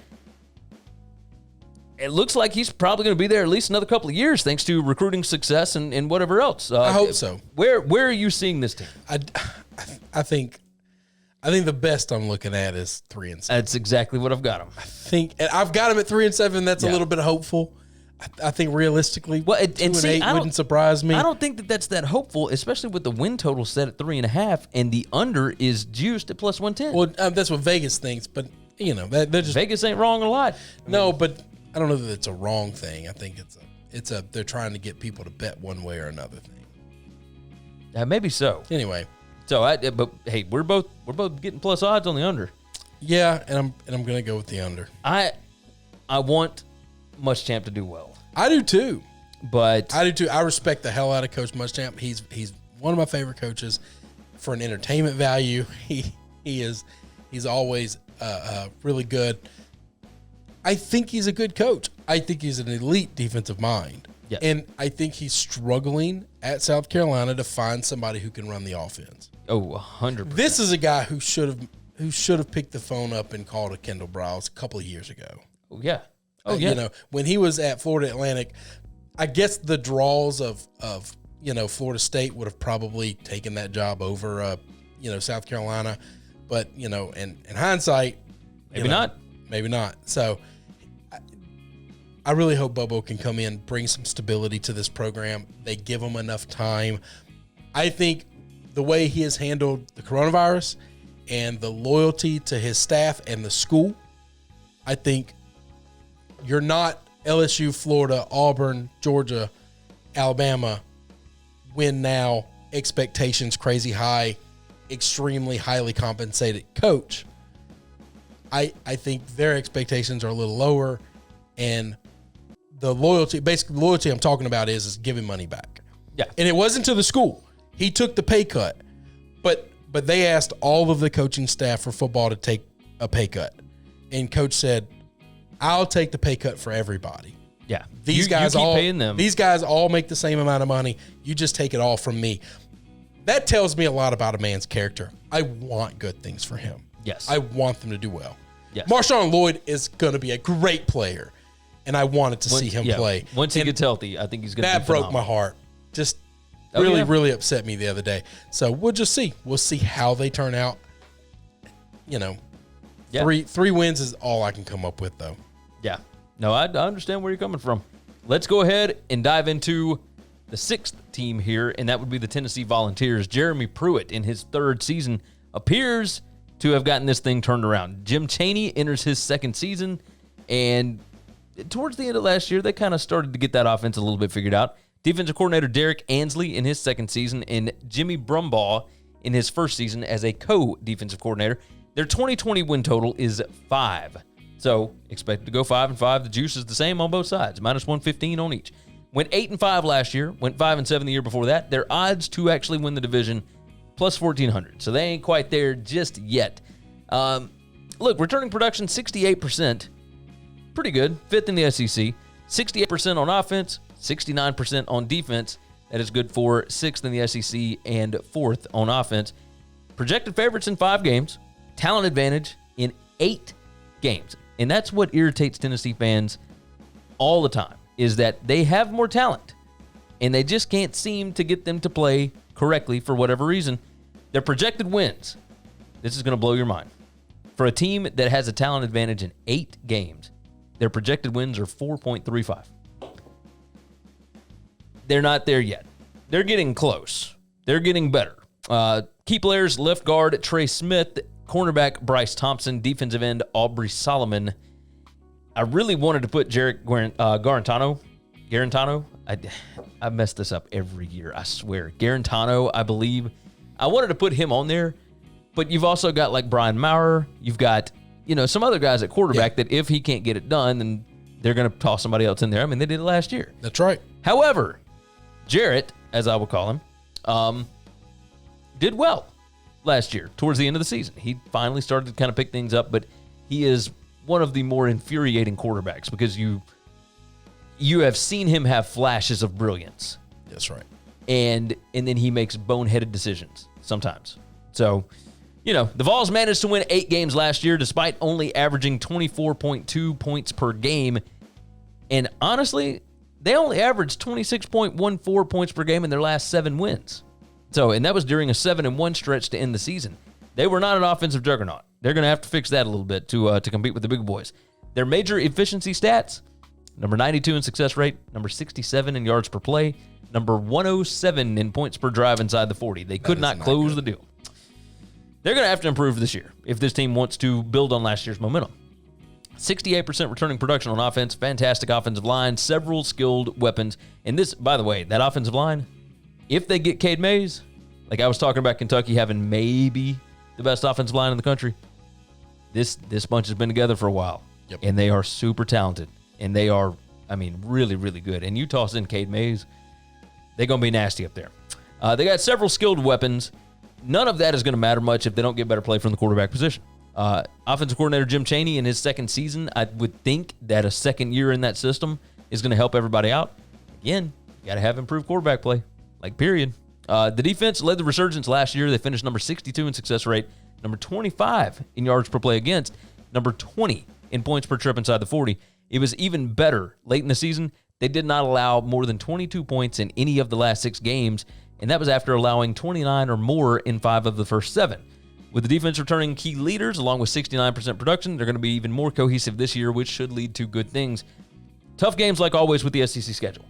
S1: It looks like he's probably going to be there at least another couple of years thanks to recruiting success and whatever else.
S2: I hope so.
S1: Where are you seeing this team?
S2: I think the best I'm looking at is 3-7.
S1: That's exactly what I've got them.
S2: And I've got them at 3-7. That's a little bit hopeful. I think realistically, 2-8 wouldn't surprise me.
S1: I don't think that's that hopeful, especially with the win total set at 3.5, and the under is juiced at plus 110.
S2: Well, that's what Vegas thinks, but they're just
S1: Vegas ain't wrong a lot.
S2: No, but I don't know that it's a wrong thing. I think they're trying to get people to bet one way or another thing.
S1: Maybe so.
S2: Anyway,
S1: but hey, we're both getting plus odds on the under.
S2: Yeah, and I'm gonna go with the under.
S1: I want Muschamp to do well.
S2: I do too.
S1: But
S2: I do too. I respect the hell out of Coach Muschamp. He's one of my favorite coaches for an entertainment value. He's always really good. I think he's a good coach. I think he's an elite defensive mind.
S1: Yes.
S2: And I think he's struggling at South Carolina to find somebody who can run the offense.
S1: Oh, 100%.
S2: This is a guy who should have picked the phone up and called a Kendall Browse a couple of years ago.
S1: Oh, yeah. Oh, yeah.
S2: When he was at Florida Atlantic, I guess the draws of Florida State would have probably taken that job over South Carolina, but in hindsight,
S1: maybe not.
S2: So I really hope Bobo can come in, bring some stability to this program. They give him enough time. I think the way he has handled the coronavirus and the loyalty to his staff and the school, I think you're not LSU, Florida, Auburn, Georgia, Alabama, win now, expectations crazy high, extremely highly compensated coach. I think their expectations are a little lower, and the loyalty I'm talking about is giving money back.
S1: Yeah.
S2: And it wasn't to the school. He took the pay cut, but they asked all of the coaching staff for football to take a pay cut. And coach said, I'll take the pay cut for everybody.
S1: Yeah.
S2: These guys all make the same amount of money. You just take it all from me. That tells me a lot about a man's character. I want good things for him.
S1: Yes.
S2: I want them to do well.
S1: Yes.
S2: Marshawn Lloyd is going to be a great player, and I wanted to see him play.
S1: Once he gets healthy, I think he's going to be
S2: That broke my heart. Just really upset me the other day. So we'll just see. We'll see how they turn out. You know, three wins is all I can come up with, though.
S1: Yeah. No, I understand where you're coming from. Let's go ahead and dive into the sixth team here, and that would be the Tennessee Volunteers. Jeremy Pruitt, in his third season, appears to have gotten this thing turned around. Jim Chaney enters his second season, and towards the end of last year, they kind of started to get that offense a little bit figured out. Defensive coordinator Derrick Ansley in his second season, and Jimmy Brumbaugh in his first season as a co-defensive coordinator. Their 2020 win total is 5. So expected to go 5-5. The juice is the same on both sides, minus 115 on each. Went 8-5 last year, went 5-7 the year before that. Their odds to actually win the division, plus 1,400. So they ain't quite there just yet. Look, returning production, 68%. Pretty good. 5th in the SEC. 68% on offense, 69% on defense. That is good for 6th in the SEC and 4th on offense. Projected favorites in 5 games. Talent advantage in 8 games. And that's what irritates Tennessee fans all the time, is that they have more talent, and they just can't seem to get them to play correctly for whatever reason. Their projected wins, this is going to blow your mind. For a team that has a talent advantage in 8 games, their projected wins are 4.35. They're not there yet. They're getting close. They're getting better. Key players, left guard Trey Smith, cornerback Bryce Thompson, defensive end Aubrey Solomon. I really wanted to put Jarek Garantano. I mess this up every year, I swear. Garantano, I believe. I wanted to put him on there, but you've also got like Brian Maurer. You've got, some other guys at quarterback that if he can't get it done, then they're going to toss somebody else in there. I mean, they did it last year.
S2: That's right.
S1: However, Jarrett, as I will call him, did well last year towards the end of the season. He finally started to kind of pick things up, but he is one of the more infuriating quarterbacks because you have seen him have flashes of brilliance.
S2: That's right.
S1: And then he makes boneheaded decisions sometimes. So, the Vols managed to win 8 games last year despite only averaging 24.2 points per game. And honestly, they only averaged 26.14 points per game in their last 7 wins. And that was during a 7-1 stretch to end the season. They were not an offensive juggernaut. They're going to have to fix that a little bit to compete with the big boys. Their major efficiency stats, number 92 in success rate, number 67 in yards per play, number 107 in points per drive inside the 40. They could not close the deal. They're going to have to improve this year if this team wants to build on last year's momentum. 68% returning production on offense, fantastic offensive line, several skilled weapons. And this, by the way, that offensive line, if they get Cade Mays, like I was talking about Kentucky having maybe the best offensive line in the country, this bunch has been together for a while.
S2: Yep.
S1: And they are super talented. And they are, really, really good. And you toss in Cade Mays, they're going to be nasty up there. They got several skilled weapons. None of that is going to matter much if they don't get better play from the quarterback position. Offensive coordinator Jim Chaney in his second season, I would think that a second year in that system is going to help everybody out. Again, you got to have improved quarterback play, period. The defense led the resurgence last year. They finished number 62 in success rate, number 25 in yards per play against, number 20 in points per trip inside the 40. It was even better late in the season. They did not allow more than 22 points in any of the last 6 games, and that was after allowing 29 or more in 5 of the first 7. With the defense returning key leaders, along with 69% production, they're going to be even more cohesive this year, which should lead to good things. Tough games like always with the SEC schedule.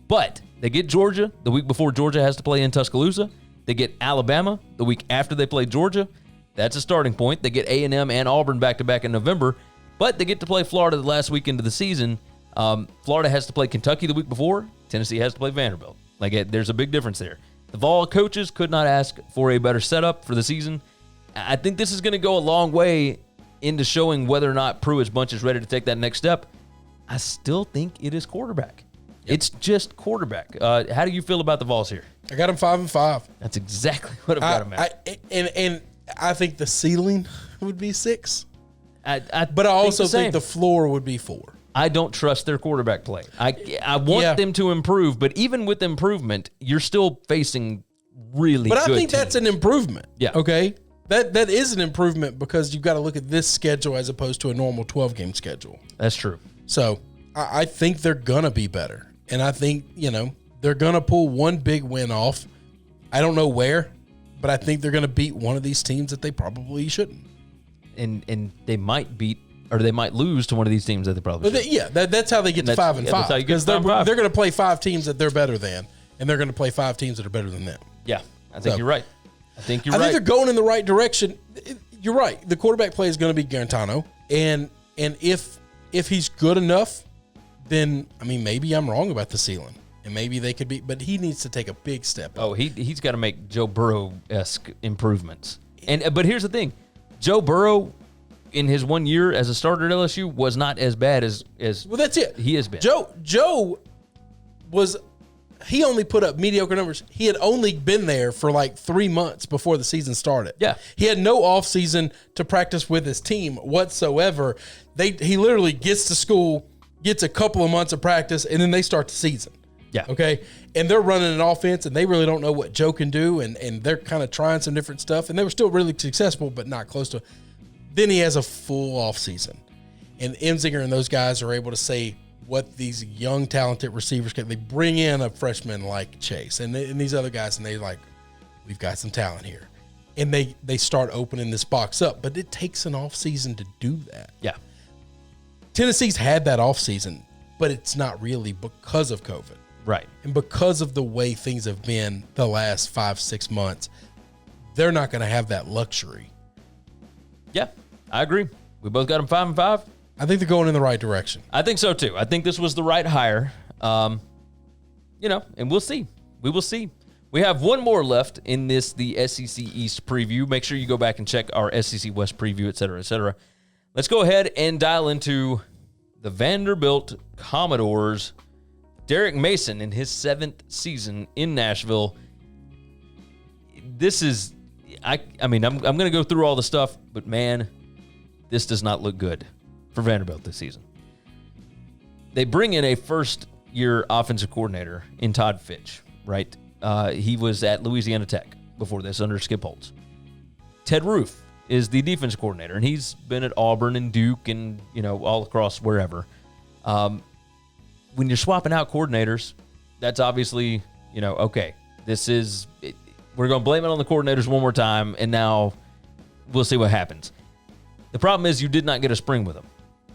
S1: But they get Georgia the week before Georgia has to play in Tuscaloosa. They get Alabama the week after they play Georgia. That's a starting point. They get A&M and Auburn back-to-back in November. But they get to play Florida the last weekend of the season. Florida has to play Kentucky the week before. Tennessee has to play Vanderbilt. There's a big difference there. The Vol coaches could not ask for a better setup for the season. I think this is going to go a long way into showing whether or not Pruitt's bunch is ready to take that next step, I still think it is quarterback. Yep. It's just quarterback. How do you feel about the Vols here?
S2: I got them 5-5.
S1: That's exactly what I've got them at.
S2: And I think the ceiling would be 6.
S1: But
S2: I also think the floor would be 4.
S1: I don't trust their quarterback play. I want them to improve, but even with improvement, you're still facing really good
S2: But I think
S1: teams.
S2: that's an improvement.
S1: Yeah.
S2: Okay? That is an improvement because you've got to look at this schedule as opposed to a normal 12-game schedule.
S1: That's true.
S2: So I think they're going to be better. And I think, they're going to pull one big win off. I don't know where, but I think they're going to beat one of these teams that they probably shouldn't.
S1: And they might beat or they might lose to one of these teams that they probably shouldn't.
S2: That's how they get to 5-5. Because they're going to play 5 teams that they're better than, and they're going to play 5 teams that are better than them.
S1: Yeah, I think you're right. I think
S2: they're going in the right direction. You're right. The quarterback play is going to be Garantano, and if he's good enough, then maybe I'm wrong about the ceiling, and maybe they could be. But he needs to take a big step.
S1: Oh, he's got to make Joe Burrow-esque improvements. But here's the thing, Joe Burrow, in his 1 year as a starter at LSU, was not as bad as
S2: well. That's it.
S1: He has been.
S2: Joe was. He only put up mediocre numbers. He had only been there for like 3 months before the season started.
S1: Yeah.
S2: He had no offseason to practice with his team whatsoever. He literally gets to school, gets a couple of months of practice, and then they start the season.
S1: Yeah.
S2: Okay? And they're running an offense, and they really don't know what Joe can do, and they're kind of trying some different stuff, and they were still really successful, but not close to it. Then he has a full offseason. And Emzinger and those guys are able to say what these young, talented receivers can. They bring in a freshman like Chase and these other guys, and they like, we've got some talent here. And they start opening this box up. But it takes an offseason to do that.
S1: Yeah.
S2: Tennessee's had that offseason, but it's not really because of COVID.
S1: Right.
S2: And because of the way things have been the last 5-6 months, they're not going to have that luxury.
S1: Yeah, I agree. We both got them 5-5.
S2: I think they're going in the right direction.
S1: I think so too. I think this was the right hire. And we'll see. We will see. We have one more left in the SEC East preview. Make sure you go back and check our SEC West preview, et cetera, et cetera. Let's go ahead and dial into the Vanderbilt Commodores. Derrick Mason in his 7th season in Nashville. This is, I'm going to go through all the stuff, but man, this does not look good for Vanderbilt this season. They bring in a first-year offensive coordinator in Todd Fitch, right? He was at Louisiana Tech before this under Skip Holtz. Ted Roof is the defense coordinator, and he's been at Auburn and Duke and, all across wherever. When you're swapping out coordinators, that's obviously, okay, we're going to blame it on the coordinators one more time, and now we'll see what happens. The problem is you did not get a spring with them.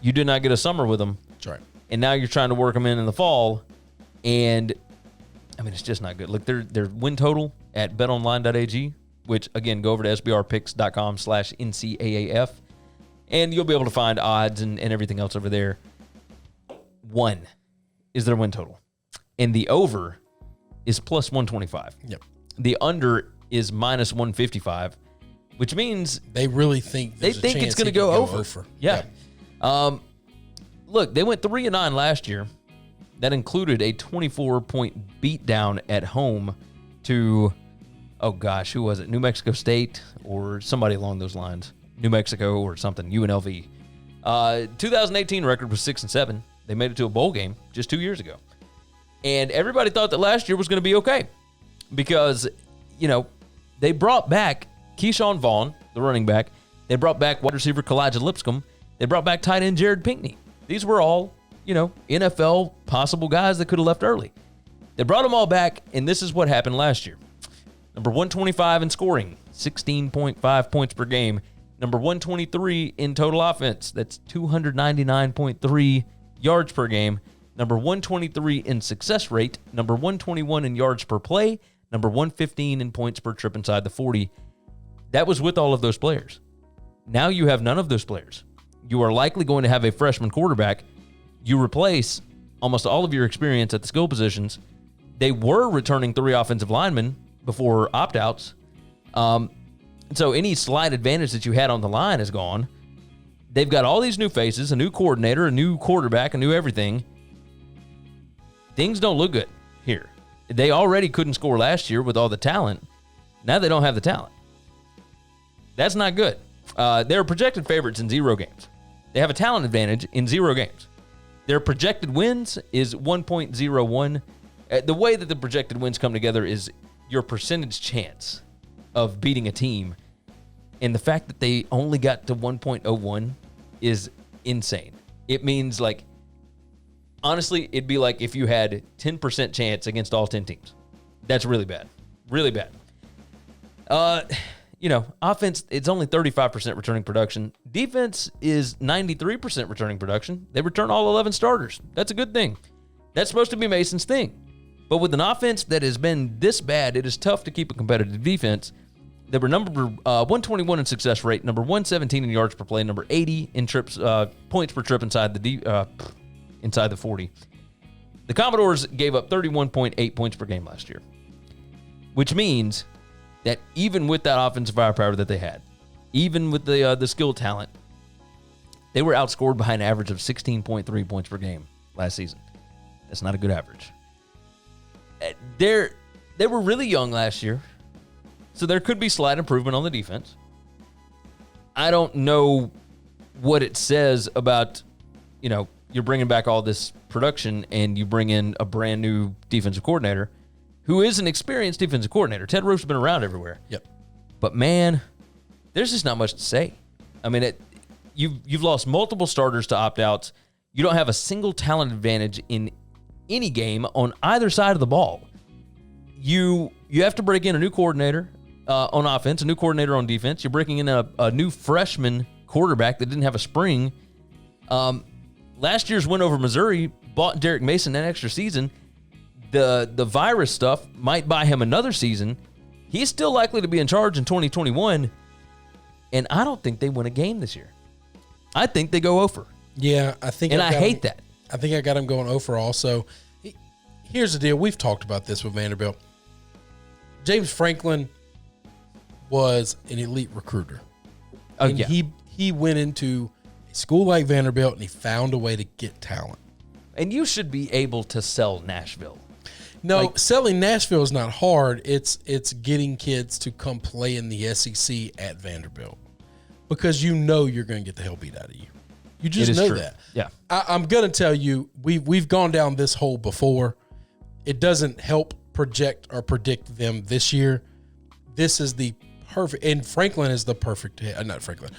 S1: You did not get a summer with them.
S2: That's right.
S1: And now you're trying to work them in the fall, and, it's just not good. Look, their win total at betonline.ag, which, again, go over to sbrpicks.com/NCAAF, and you'll be able to find odds and everything else over there. 1 is their win total. And the over is plus 125.
S2: Yep.
S1: The under is minus 155, which means
S2: they really think
S1: it's going to go over. Yeah.
S2: Yep.
S1: Look, they went 3-9 last year. That included a 24-point beatdown at home to, who was it? New Mexico State or somebody along those lines. New Mexico or something, UNLV. 2018 record was 6-7. They made it to a bowl game just 2 years ago. And everybody thought that last year was going to be okay because, they brought back Keyshawn Vaughn, the running back. They brought back wide receiver Kalijah Lipscomb. They brought back tight end Jared Pinkney. These were all, NFL possible guys that could have left early. They brought them all back, and this is what happened last year. Number 125 in scoring, 16.5 points per game. Number 123 in total offense. That's 299.3 yards per game. Number 123 in success rate. Number 121 in yards per play. Number 115 in points per trip inside the 40. That was with all of those players. Now you have none of those players. You are likely going to have a freshman quarterback. You replace almost all of your experience at the skill positions. They were returning 3 offensive linemen before opt-outs. So any slight advantage that you had on the line is gone. they've got all these new faces, a new coordinator, a new quarterback, a new everything. Things don't look good here. They already couldn't score last year with all the talent. Now they don't have the talent. That's not good. They're projected favorites in 0 games. They have a talent advantage in 0 games. Their projected wins is 1.01. The way that the projected wins come together is your percentage chance of beating a team. And the fact that they only got to 1.01 is insane. It means, like, honestly, it'd be like if you had 10% chance against all 10 teams. That's really bad. Really bad. Offense, it's only 35% returning production. Defense is 93% returning production. They return all 11 starters. That's a good thing. That's supposed to be Mason's thing. But with an offense that has been this bad, it is tough to keep a competitive defense. They were number 121 in success rate, number 117 in yards per play, number 80 in trips, points per trip inside the 40. The Commodores gave up 31.8 points per game last year, which means that even with that offensive firepower that they had, even with the skill talent, they were outscored by an average of 16.3 points per game last season. That's not a good average. They were really young last year, so there could be slight improvement on the defense. I don't know what it says about, you're bringing back all this production and you bring in a brand new defensive coordinator who is an experienced defensive coordinator. Ted Roof's been around everywhere.
S2: Yep.
S1: But, man, there's just not much to say. I mean, you've lost multiple starters to opt-outs. You don't have a single talent advantage in any game on either side of the ball. You have to break in a new coordinator on offense, a new coordinator on defense. You're breaking in a new freshman quarterback that didn't have a spring. Last year's win over Missouri bought Derrick Mason an extra season. The virus stuff might buy him another season. He's still likely to be in charge in 2021, and I don't think they win a game this year. I think they go 0-for.
S2: Yeah, I think,
S1: and I hate that.
S2: I think I got him going 0-for also. Here's the deal. We've talked about this with Vanderbilt. James Franklin was an elite recruiter.
S1: Oh,
S2: and
S1: yeah.
S2: He went into a school like Vanderbilt, and he found a way to get talent.
S1: And you should be able to sell Nashville.
S2: No, selling Nashville is not hard. It's getting kids to come play in the SEC at Vanderbilt because you're going to get the hell beat out of you. You just know that.
S1: Yeah.
S2: I'm going to tell you, we've gone down this hole before. It doesn't help project or predict them this year. This is the perfect, and Franklin is the perfect, not Franklin,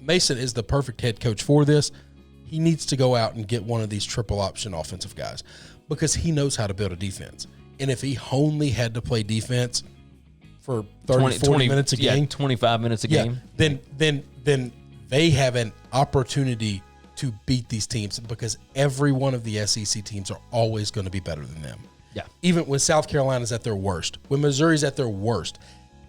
S2: Mason is the perfect head coach for this. He needs to go out and get one of these triple option offensive guys because he knows how to build a defense. And if he only had to play defense for 40 minutes a game,
S1: 25 minutes a game,
S2: then they have an opportunity to beat these teams because every one of the SEC teams are always going to be better than them.
S1: Yeah.
S2: Even when South Carolina's at their worst, when Missouri's at their worst,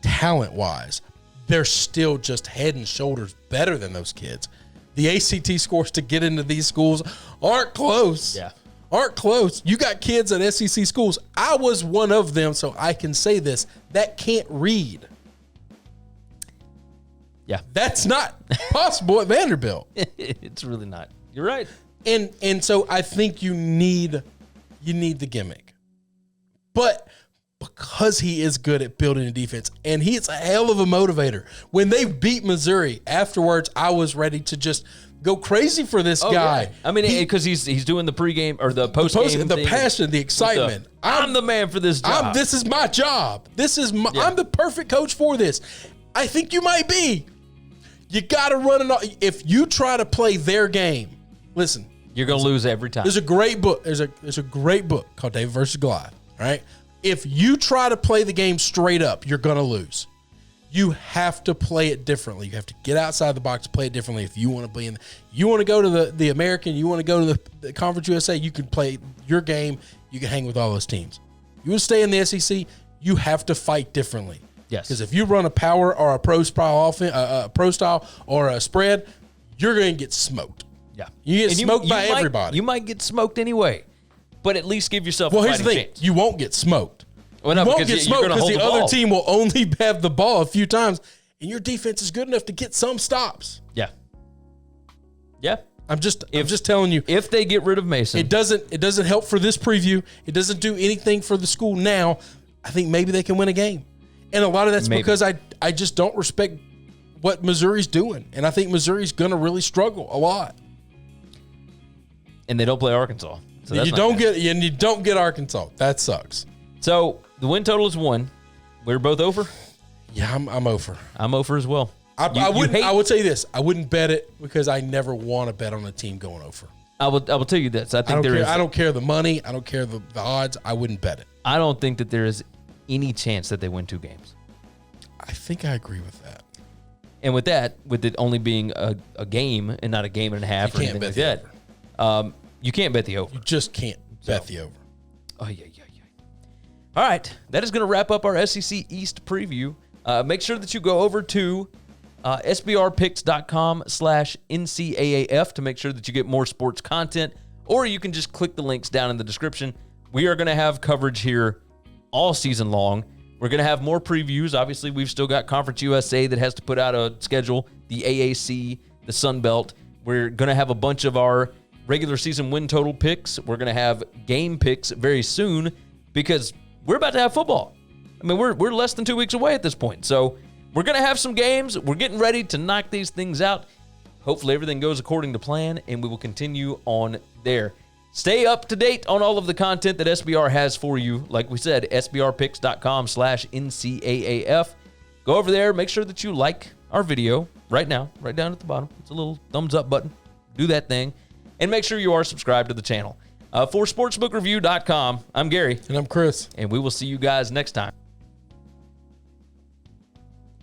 S2: talent-wise, they're still just head and shoulders better than those kids. The ACT scores to get into these schools aren't close.
S1: Yeah.
S2: Aren't close. You got kids at SEC schools. I was one of them, so I can say this, that can't read.
S1: Yeah.
S2: That's not possible at Vanderbilt.
S1: It's really not. You're right.
S2: And so I think you need the gimmick. But because he is good at building a defense, and he is a hell of a motivator. When they beat Missouri, afterwards, I was ready to just go crazy for this guy.
S1: Yeah. I mean, because he's doing the pregame or the postgame,
S2: the passion, the excitement.
S1: I'm the man for this job.
S2: This is my job. I'm the perfect coach for this. I think you might be. You got to run it. If you try to play their game, listen,
S1: you're going to lose every time.
S2: There's a great book. There's a great book called David versus Goliath. Right? If you try to play the game straight up, you're going to lose. You have to play it differently. You have to get outside the box, play it differently. If you want to play you want to go to the American, you want to go to the Conference USA, you can play your game. You can hang with all those teams. You want to stay in the SEC, you have to fight differently.
S1: Yes.
S2: Because if you run a power or a pro style offense, pro style or a spread, you're going to get smoked.
S1: Yeah.
S2: You get smoked by everybody.
S1: You might get smoked anyway, but at least give yourself
S2: a
S1: fighting
S2: here's the thing.
S1: chance.
S2: You won't get smoked.
S1: Well, no,
S2: you won't get smoked because the other
S1: ball.
S2: team will only have the ball a few times, and your defense is good enough to get some stops.
S1: Yeah. Yeah.
S2: I'm just telling you.
S1: If they get rid of Mason.
S2: It doesn't help for this preview. It doesn't do anything for the school now. I think maybe they can win a game. And a lot of that's because I just don't respect what Missouri's doing. And I think Missouri's going to really struggle a lot.
S1: And they don't play Arkansas. So
S2: you don't get Arkansas. That sucks.
S1: So the win total is 1. We're both over?
S2: Yeah, I'm over.
S1: I'm over as well.
S2: I would say this. I wouldn't bet it because I never want to bet on a team going over.
S1: I will tell you this. I
S2: don't care the money. I don't care the odds. I wouldn't bet it.
S1: I don't think that there is any chance that they win 2 games.
S2: I think I agree with that.
S1: And with it only being a game and not a game and a half or anything like that, you can't bet the over.
S2: You just can't bet the over.
S1: Oh, yeah. All right. That is going to wrap up our SEC East preview. Make sure that you go over to sbrpicks.com/NCAAF to make sure that you get more sports content, or you can just click the links down in the description. We are going to have coverage here all season long. We're going to have more previews. Obviously, we've still got Conference USA that has to put out a schedule, the AAC, the Sun Belt. We're going to have a bunch of our regular season win total picks. We're going to have game picks very soon because we're about to have football. I mean, we're less than 2 weeks away at this point. So we're going to have some games. We're getting ready to knock these things out. Hopefully everything goes according to plan, and we will continue on there. Stay up to date on all of the content that SBR has for you. Like we said, sbrpicks.com/NCAAF. Go over there. Make sure that you like our video right now, right down at the bottom. It's a little thumbs up button. Do that thing. And make sure you are subscribed to the channel. For sportsbookreview.com, I'm Gary.
S2: And I'm Chris.
S1: And we will see you guys next time.